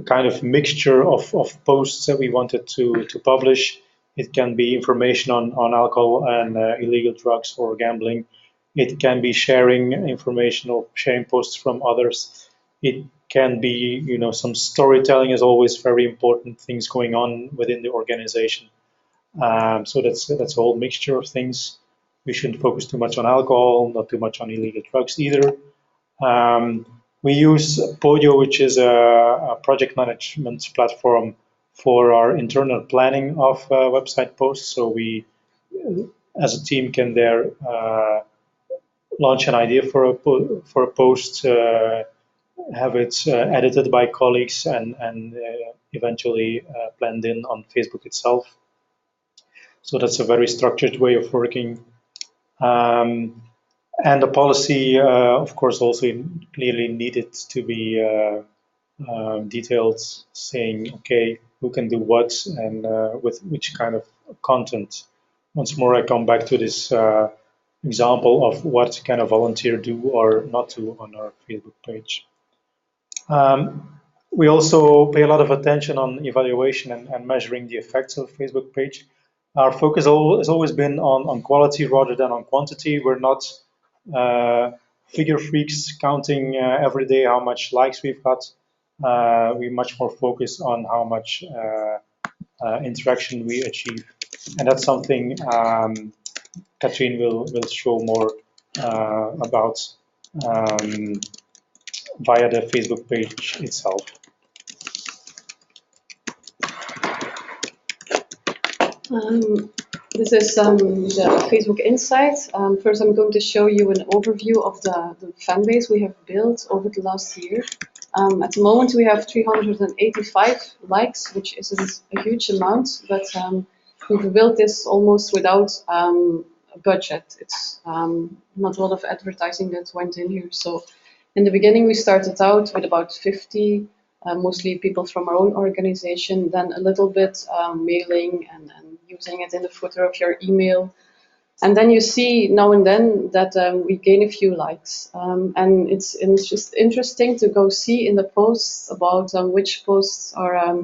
kind of mixture of posts that we wanted to publish. It can be information on alcohol and illegal drugs or gambling. It can be sharing information or sharing posts from others. It can be, some storytelling is always very important, things going on within the organization. So that's a whole mixture of things. We shouldn't focus too much on alcohol, not too much on illegal drugs either. We use Podio, which is a project management platform for our internal planning of website posts. So we, as a team, can there launch an idea for a post, have it edited by colleagues, and eventually planned in on Facebook itself. So that's a very structured way of working. And the policy, of course, also clearly needed to be detailed, saying, okay, who can do what and with which kind of content. Once more, I come back to this example of what can a volunteer do or not do on our Facebook page. We also pay a lot of attention on evaluation and measuring the effects of a Facebook page. Our focus has always been on quality rather than on quantity. We're not figure freaks counting every day how much likes we've got. We much more focus on how much interaction we achieve. And that's something Katrien will show more about via the Facebook page itself. This is the Facebook Insights. First, I'm going to show you an overview of the fan base we have built over the last year. At the moment, we have 385 likes, which isn't a huge amount, but we've built this almost without a budget. It's not a lot of advertising that went in here. So in the beginning, we started out with about 50, mostly people from our own organization, then a little bit mailing and using it in the footer of your email. And then you see now and then that we gain a few likes. And it's just interesting to go see in the posts about which posts are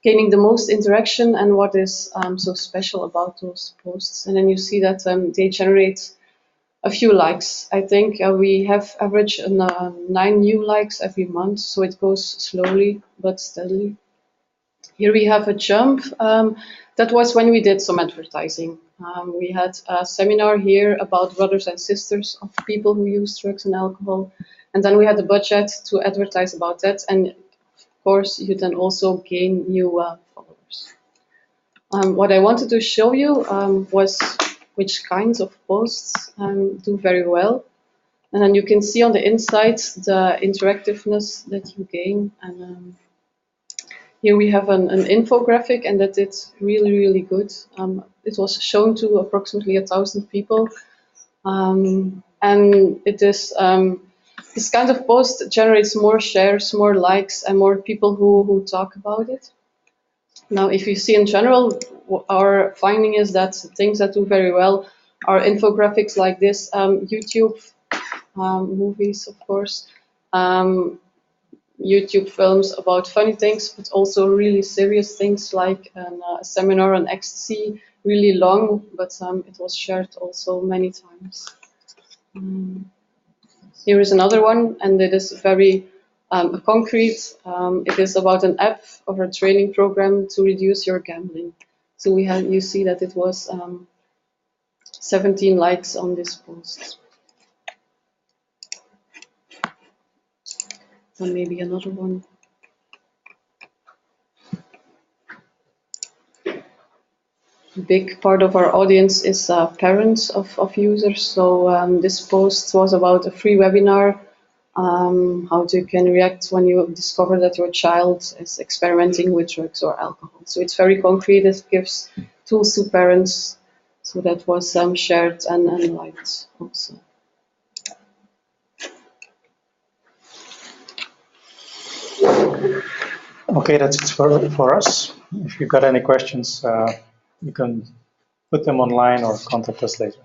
gaining the most interaction and what is so special about those posts. And then you see that they generate a few likes. I think we have average 9 new likes every month, so it goes slowly but steadily. Here we have a jump. That was when we did some advertising. We had a seminar here about brothers and sisters of people who use drugs and alcohol. And then we had the budget to advertise about that. And of course, you then also gain new followers. What I wanted to show you was which kinds of posts do very well. And then you can see on the inside the interactiveness that you gain. And here we have an infographic, and that did really, really good. It was shown to approximately 1,000 people. And it is, this kind of post generates more shares, more likes, and more people who talk about it. Now, if you see in general, our finding is that things that do very well are infographics like this, YouTube movies, of course, YouTube films about funny things, but also really serious things like a seminar on ecstasy, really long, but it was shared also many times. Here is another one, and it is very concrete. It is about an app or a training program to reduce your gambling. So you see that it was 17 likes on this post. And maybe another one. A big part of our audience is parents of users. So this post was about a free webinar, how you can react when you discover that your child is experimenting with drugs or alcohol. So it's very concrete. It gives tools to parents. So that was shared and liked also. Okay, that's it for us. If you've got any questions, you can put them online or contact us later.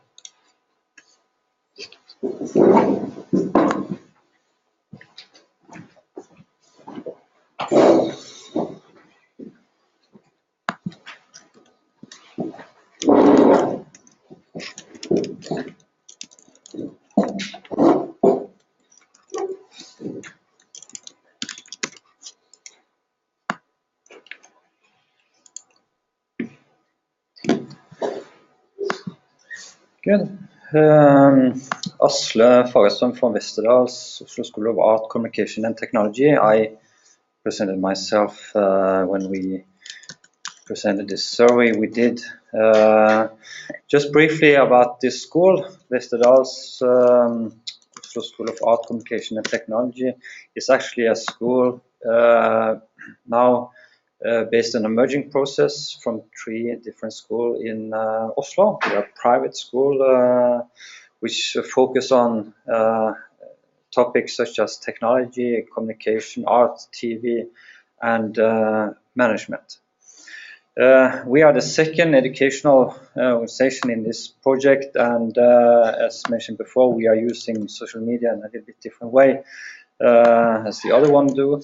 Good. Asle Fagerstrøm from Westerdals, Oslo School of Art, Communication and Technology. I presented myself when we presented this survey we did. Just briefly about this school, Westerdals Oslo School of Art, Communication and Technology is actually a school now based on a merging process from 3 different schools in Oslo. We are a private school which focus on topics such as technology, communication, art, TV, and management. We are the second educational organization in this project, and as mentioned before, we are using social media in a little bit different way as the other one do.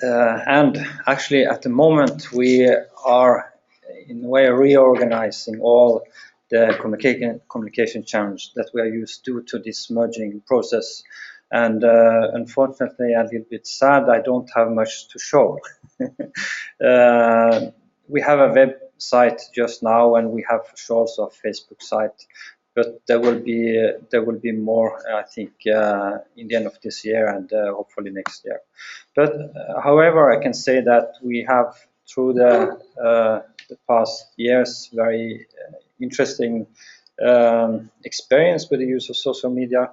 And actually at the moment we are in a way reorganizing all the communication channels that we are used to this merging process. And unfortunately, a little bit sad, I don't have much to show. We have a website just now, and we have also a Facebook site, but there will be more, I think, in the end of this year and hopefully next year. But however, I can say that we have, through the past years, very interesting experience with the use of social media.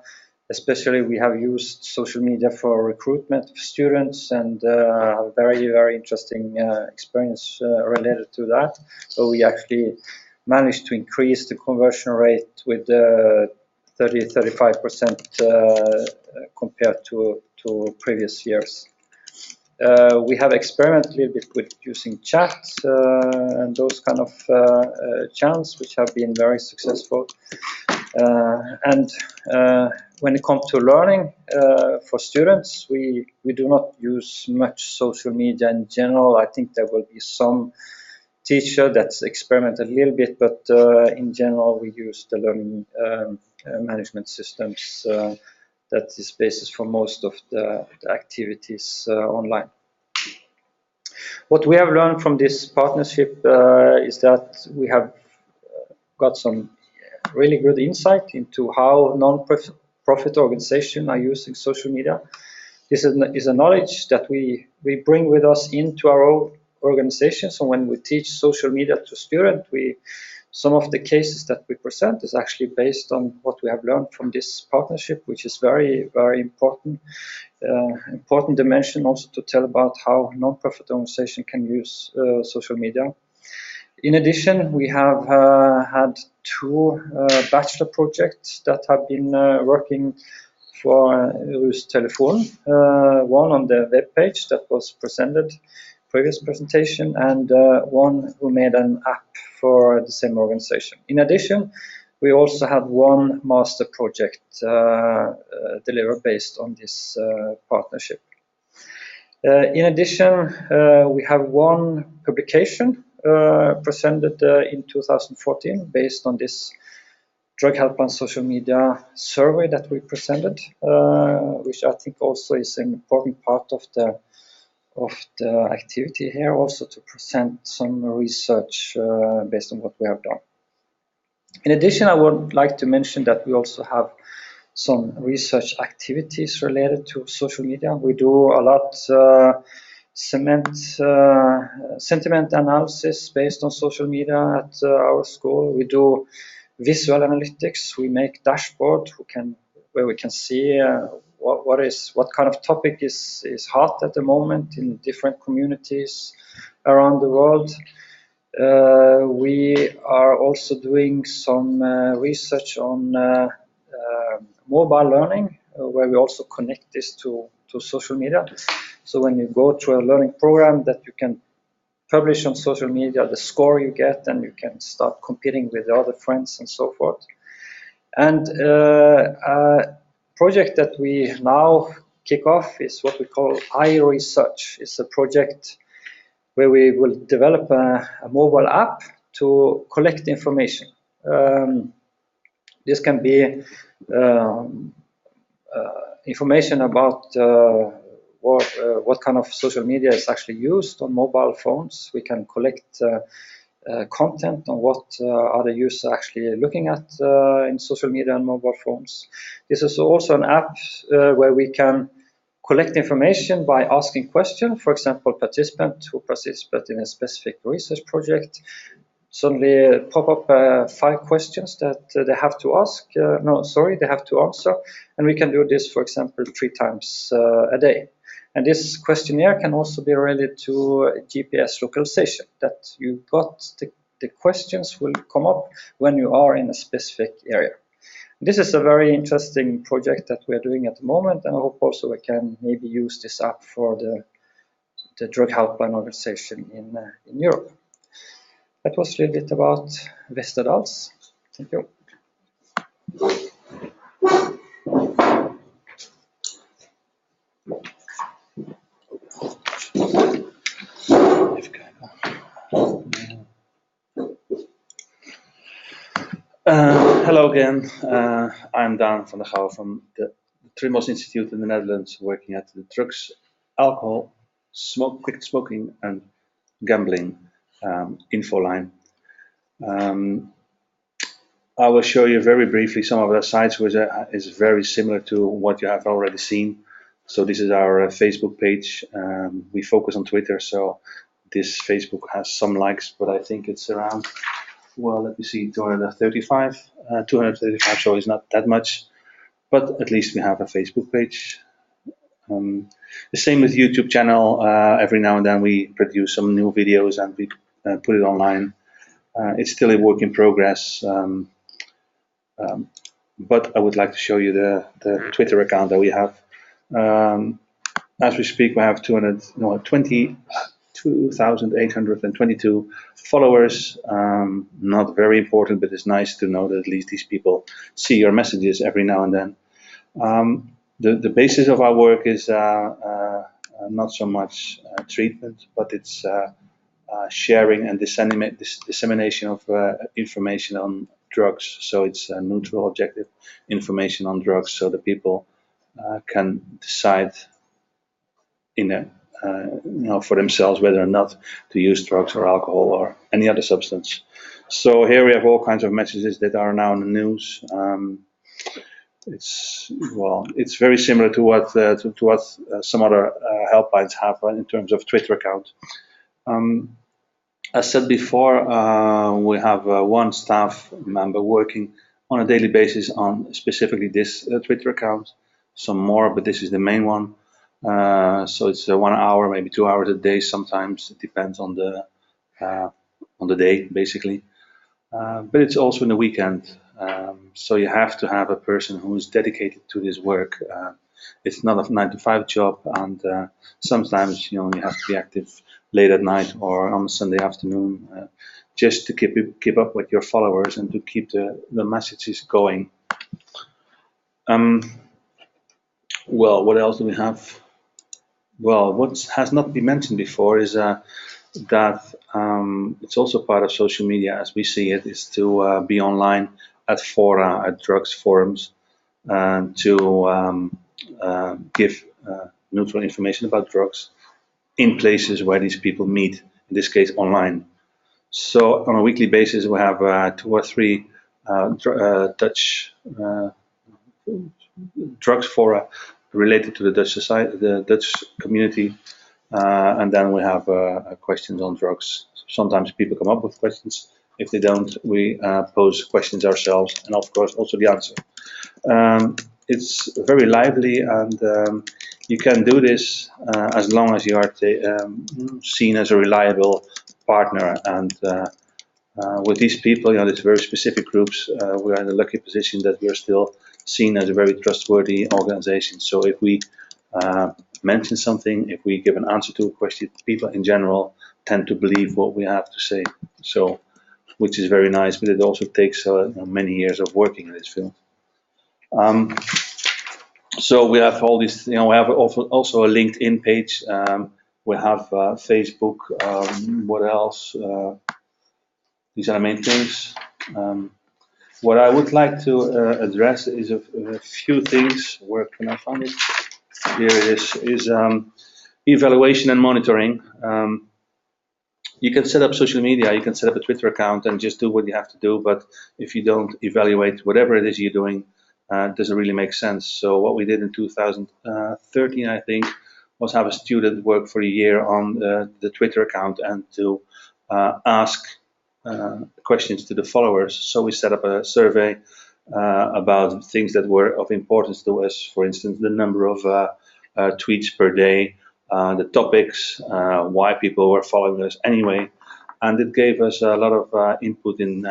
Especially, we have used social media for recruitment of students, and a very interesting experience related to that. So we actually managed to increase the conversion rate with 30-35% compared to previous years. We have experimented a little bit with using chat and those kind of channels, which have been very successful. And when it comes to learning for students, we do not use much social media in general. I think there will be some teacher that's experimented a little bit, but in general we use the learning management systems that is basis for most of the activities online. What we have learned from this partnership is that we have got some really good insight into how non-profit organizations are using social media. This is a knowledge that we bring with us into our own organization. So when we teach social media to students, some of the cases that we present is actually based on what we have learned from this partnership, which is very important. Important dimension also to tell about how non-profit organization can use social media. In addition, we have had 2 bachelor projects that have been working for Rus Telefon. One on the web page that was presented previous presentation, and one who made an app for the same organization. In addition, we also had 1 master project delivered based on this partnership. In addition, we have 1 publication presented in 2014 based on this drug helpline social media survey that we presented, which I think also is an important part of the activity here, also to present some research based on what we have done. In addition, I would like to mention that we also have some research activities related to social media. We do a lot sentiment analysis based on social media at our school. We do visual analytics. We make dashboard where we can see what kind of topic is hot at the moment in different communities around the world. We are also doing some research on mobile learning, where we also connect this to social media. So when you go through a learning program that you can publish on social media, the score you get, and you can start competing with other friends and so forth. And a project that we now kick off is what we call iResearch. It's a project where we will develop a mobile app to collect information. This can be information about what kind of social media is actually used on mobile phones. We can collect content on what are the users actually looking at in social media and mobile phones. This is also an app where we can collect information by asking questions. For example, participants who participate in a specific research project suddenly pop up 5 questions that they have to they have to answer, and we can do this, for example, 3 times a day. And this questionnaire can also be related to GPS localization, that you got the questions will come up when you are in a specific area. This is a very interesting project that we're doing at the moment, and I hope also we can maybe use this app for the drug helpline organization in Europe. That was a little bit about Westerdals. Thank you. Hello again. I'm Daan van der Gouw from the Trimos Institute in the Netherlands, working at the drugs, alcohol, quit smoking and gambling info line. I will show you very briefly some of the sites, which is very similar to what you have already seen. So this is our Facebook page. We focus on Twitter, so this Facebook has some likes, but I think it's around, well, let me see, 235, so it's not that much, but at least we have a Facebook page. The same with YouTube channel. Every now and then we produce some new videos and we put it online. It's still a work in progress, but I would like to show you the Twitter account that we have. As we speak, we have 2,822 followers. Not very important, but it's nice to know that at least these people see your messages every now and then. The basis of our work is not so much treatment, but it's sharing and dissemination of information on drugs. So it's neutral, objective information on drugs, so that people can decide for themselves whether or not to use drugs or alcohol or any other substance. So here we have all kinds of messages that are now in the news. It's very similar to what some other helplines have in terms of Twitter account. As said before, we have one staff member working on a daily basis on specifically this Twitter account. Some more, but this is the main one. So it's 1 hour, maybe 2 hours a day. Sometimes it depends on the day, basically. But it's also in the weekend. So you have to have a person who is dedicated to this work. It's not a 9-to-5 job, and sometimes you have to be active late at night or on a Sunday afternoon, just to keep up with your followers and to keep the messages going. Well, what else do we have? Well, what has not been mentioned before is that it's also part of social media, as we see it, is to be online at fora, at drugs forums, to give neutral information about drugs in places where these people meet, in this case online. So on a weekly basis, we have 2 or 3 Dutch drugs fora related to the Dutch society, the Dutch community, and then we have questions on drugs. Sometimes people come up with questions. If they don't, we pose questions ourselves, and of course also the answer. It's very lively, and you can do this as long as you are seen as a reliable partner. And with these people, these very specific groups, we are in the lucky position that we are still seen as a very trustworthy organization. So if we mention something, if we give an answer to a question, people in general tend to believe what we have to say. So, which is very nice, but it also takes many years of working in this field. So we have all these, we have also a LinkedIn page. We have Facebook. What else? These are the main things. What I would like to address is a few things. Where can I find it? Here it is evaluation and monitoring. you can set up social media, you can set up a Twitter account and just do what you have to do. But if you don't evaluate whatever it is you're doing, it doesn't really make sense. So what we did in 2013, I think, was have a student work for a year on the Twitter account and to ask questions to the followers. So we set up a survey about things that were of importance to us. For instance, the number of tweets per day, the topics, why people were following us anyway, and it gave us a lot of input in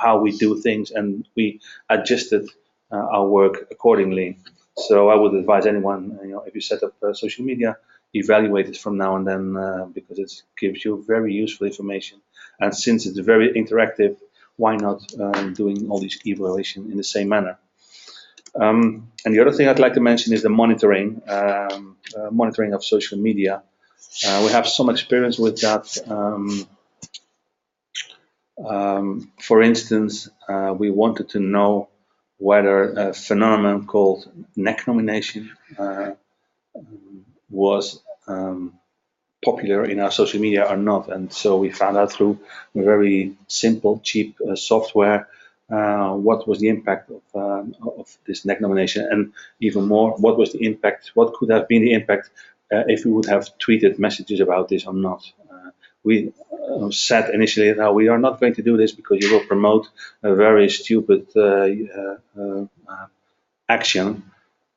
how we do things, and we adjusted our work accordingly. So I would advise anyone, if you set up social media, evaluate it from now and then because it gives you very useful information. And since it's very interactive, why not doing all these evaluation in the same manner? And the other thing I'd like to mention is the monitoring, monitoring of social media. We have some experience with that. For instance, we wanted to know whether a phenomenon called neck nomination was popular in our social media or not. And so we found out through very simple, cheap software what was the impact of this neck nomination, and even more, what was the impact, what could have been the impact if we would have tweeted messages about this or not. We said initially, no, we are not going to do this because you will promote a very stupid action.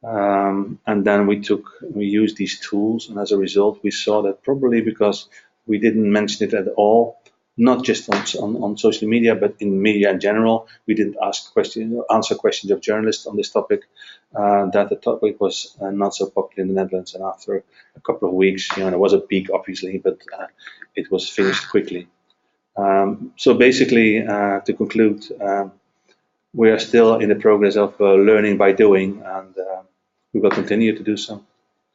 And then we used these tools, and as a result, we saw that probably because we didn't mention it at all, not just on social media, but in media in general, we didn't answer questions of journalists on this topic, that the topic was not so popular in the Netherlands. And after a couple of weeks, there was a peak, obviously, but it was finished quickly. So basically, to conclude, we are still in the progress of learning by doing, and we will continue to do so.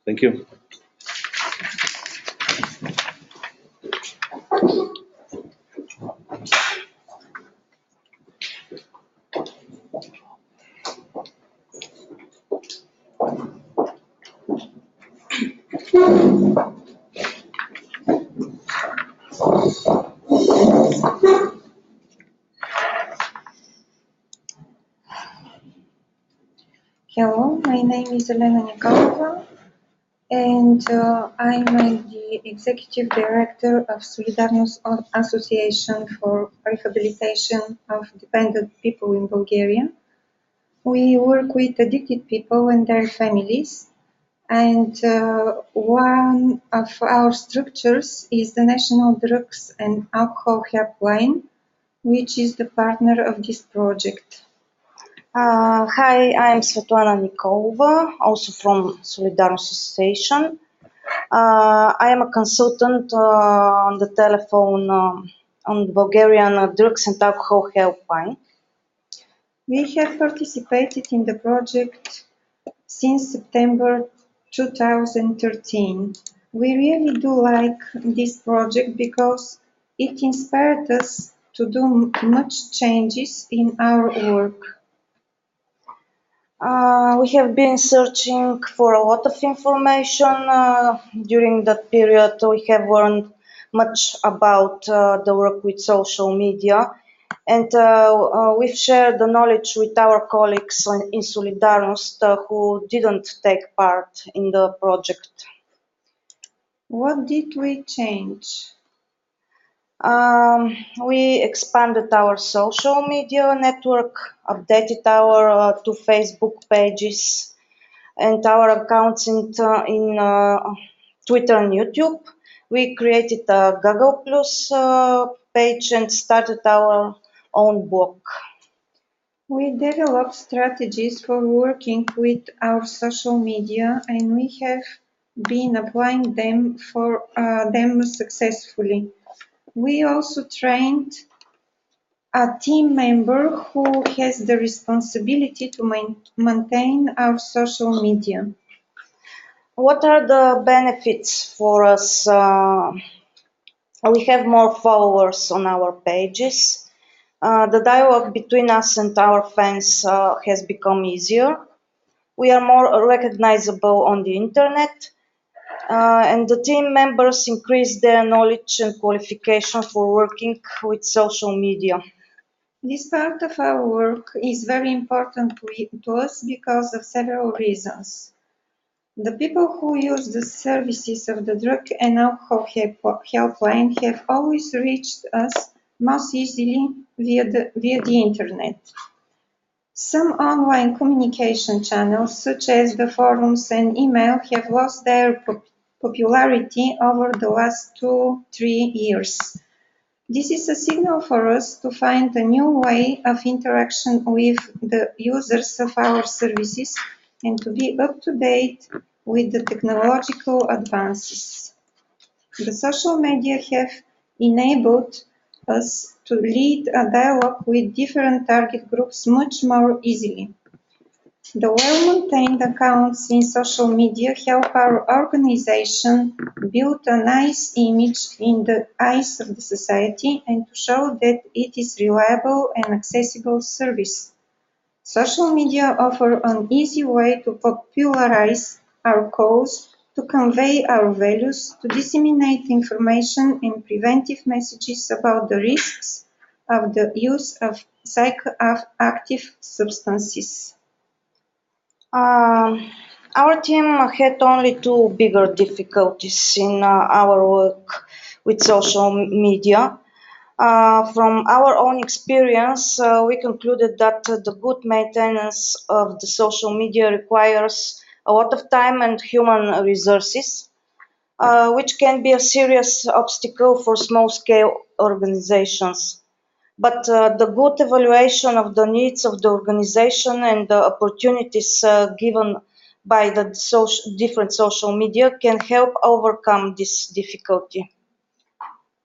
Thank you. Hello, my name is Elena Nikolova, and I'm the Executive Director of Solidarność Association for Rehabilitation of Dependent People in Bulgaria. We work with addicted people and their families, and one of our structures is the National Drugs and Alcohol Helpline, which is the partner of this project. Hi, I'm Svetlana Nikolova, also from Solidarność Association. I am a consultant on the telephone on the Bulgarian Drugs and Alcohol Helpline. We have participated in the project since September 2013. We really do like this project because it inspired us to do much changes in our work. We have been searching for a lot of information during that period. We have learned much about the work with social media, and we've shared the knowledge with our colleagues in Solidarność who didn't take part in the project. What did we change? We expanded our social media network, updated our two Facebook pages and our accounts in Twitter and YouTube. We created a Google Plus page and started our own blog. We developed strategies for working with our social media, and we have been applying them successfully. We also trained a team member who has the responsibility to maintain our social media. What are the benefits for us? We have more followers on our pages. The dialogue between us and our fans has become easier. We are more recognizable on the internet. and the team members increase their knowledge and qualification for working with social media. This part of our work is very important to us because of several reasons. The people who use the services of the Drug and Alcohol Helpline have always reached us most easily via the internet. Some online communication channels, such as the forums and email, have lost their popularity over the last 2-3 years. This is a signal for us to find a new way of interaction with the users of our services and to be up to date with the technological advances. The social media have enabled us to lead a dialogue with different target groups much more easily. The well-maintained accounts in social media help our organization build a nice image in the eyes of the society and to show that it is reliable and accessible service. Social media offer an easy way to popularize our cause, to convey our values, to disseminate information and preventive messages about the risks of the use of psychoactive substances. Our team had only two bigger difficulties in our work with social media. From our own experience, we concluded that the good maintenance of the social media requires a lot of time and human resources, which can be a serious obstacle for small-scale organizations. But the good evaluation of the needs of the organization and the opportunities given by the different social media can help overcome this difficulty.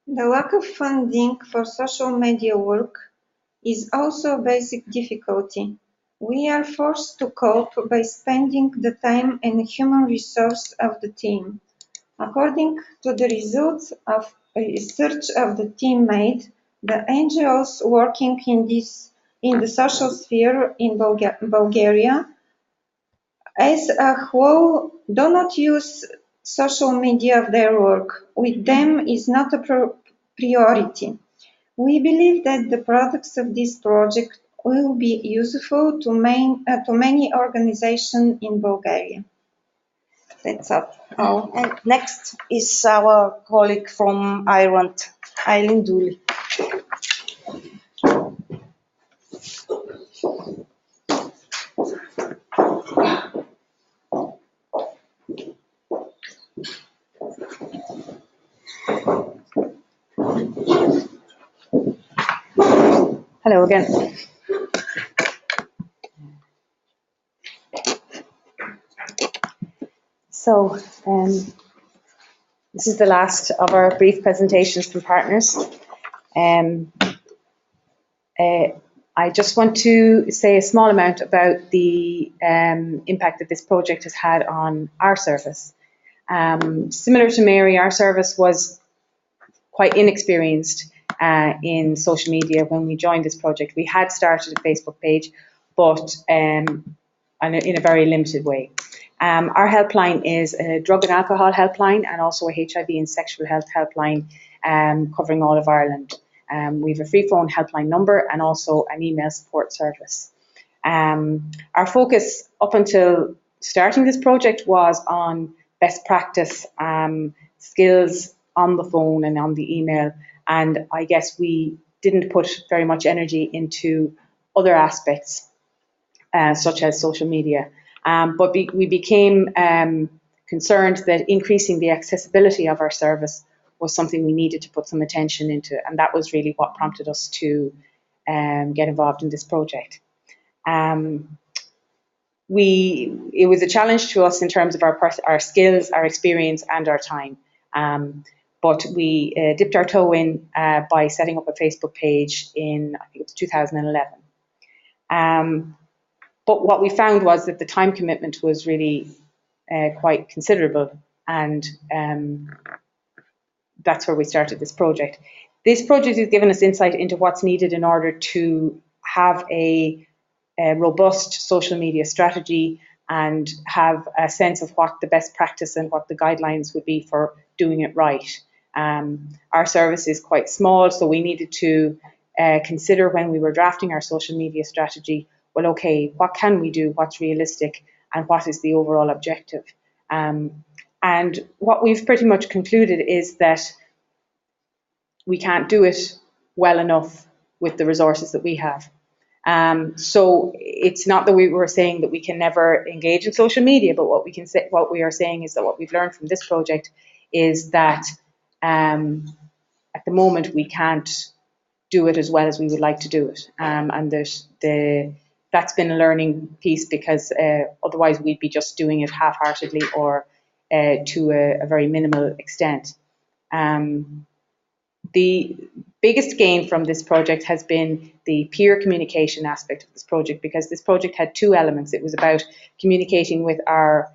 The lack of funding for social media work is also a basic difficulty. We are forced to cope by spending the time and human resource of the team. According to the results of research of the team made, the NGOs working in the social sphere in Bulgaria as a whole do not use social media of their work. With them is not a priority. We believe that the products of this project will be useful to many organizations in Bulgaria. That's all. And next is our colleague from Ireland, Eileen Dooley. Hello again. So this is the last of our brief presentations from partners. I just want to say a small amount about the impact that this project has had on our service. Similar to Mary, our service was quite inexperienced in social media when we joined this project. We had started a Facebook page, but in a very limited way. Our helpline is a drug and alcohol helpline and also a HIV and sexual health helpline covering all of Ireland. We have a free phone helpline number and also an email support service. Our focus up until starting this project was on best practice skills on the phone and on the email, and I guess we didn't put very much energy into other aspects such as social media. But we became concerned that increasing the accessibility of our service was something we needed to put some attention into, and that was really what prompted us to get involved in this project. It was a challenge to us in terms of our skills, our experience, and our time. But we dipped our toe in by setting up a Facebook page in, I think it was 2011. But what we found was that the time commitment was really quite considerable, and that's where we started this project. This project has given us insight into what's needed in order to have a robust social media strategy and have a sense of what the best practice and what the guidelines would be for doing it right. Our service is quite small, so we needed to consider when we were drafting our social media strategy, well, okay, what can we do, what's realistic, and what is the overall objective? And what we've pretty much concluded is that we can't do it well enough with the resources that we have. So it's not that we were saying that we can never engage in social media, but what we are saying is that what we've learned from this project is that at the moment we can't do it as well as we would like to do it, and that's been a learning piece, because otherwise we'd be just doing it half-heartedly or to a very minimal extent. The biggest gain from this project has been the peer communication aspect of this project, because this project had two elements. It was about communicating with our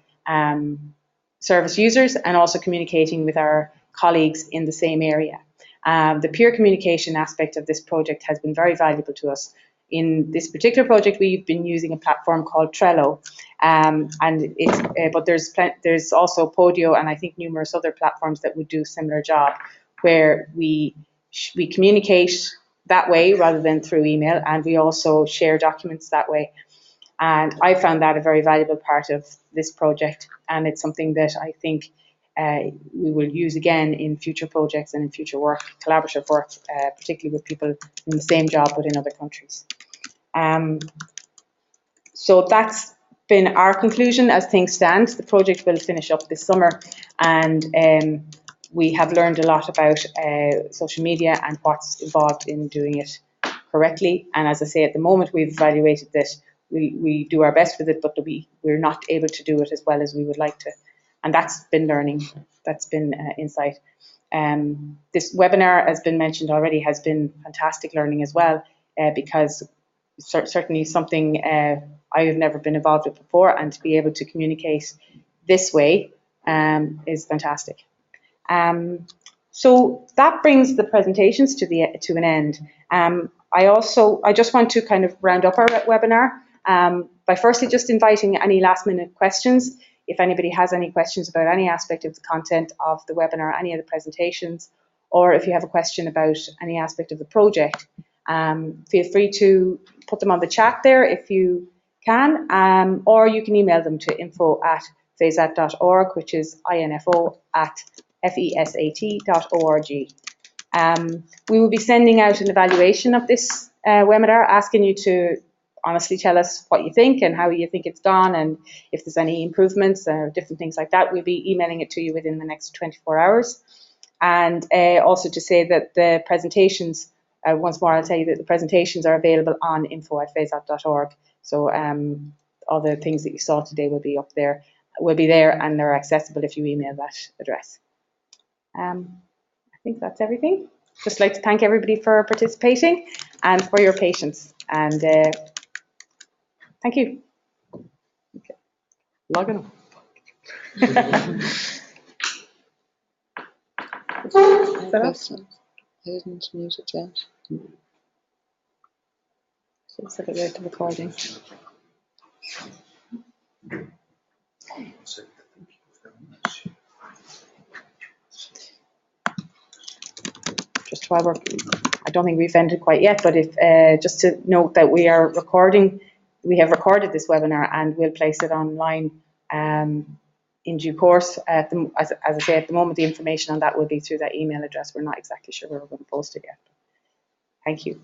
service users and also communicating with our colleagues in the same area. The peer communication aspect of this project has been very valuable to us. In this particular project, we've been using a platform called Trello, but there's also Podio and I think numerous other platforms that would do a similar job, where we communicate that way rather than through email, and we also share documents that way. And I found that a very valuable part of this project, and it's something that I think we will use again in future projects and in future work, collaborative work, particularly with people in the same job but in other countries. So that's been our conclusion as things stand. The project will finish up this summer, and we have learned a lot about social media and what's involved in doing it correctly. And as I say, at the moment we've evaluated that we do our best with it, but we're not able to do it as well as we would like to. And that's been learning, that's been insight. This webinar, as been mentioned already, has been fantastic learning as well, because certainly something I have never been involved with before, and to be able to communicate this way is fantastic. So that brings the presentations to an end. I just want to kind of round up our webinar by firstly just inviting any last minute questions. If anybody has any questions about any aspect of the content of the webinar, any of the presentations, or if you have a question about any aspect of the project, feel free to put them on the chat there if you can, or you can email them to info@fesat.org, which is info@fesat.org. We will be sending out an evaluation of this webinar, asking you to honestly tell us what you think and how you think it's gone, and if there's any improvements or different things like that. We'll be emailing it to you within the next 24 hours. And also to say that the presentations, once more I'll tell you that the presentations are available on info@fesat.org. So all the things that you saw today will be up there, and they're accessible if you email that address. I think that's everything. Just like to thank everybody for participating and for your patience. And thank you. Okay. Logging on. Is that off? I didn't mute it yet. So it's like the recording. Just while I don't think we've ended quite yet, but if just to note that we have recorded this webinar and we'll place it online in due course. As I say, at the moment the information on that will be through that email address. We're not exactly sure where we're going to post it yet. Thank you.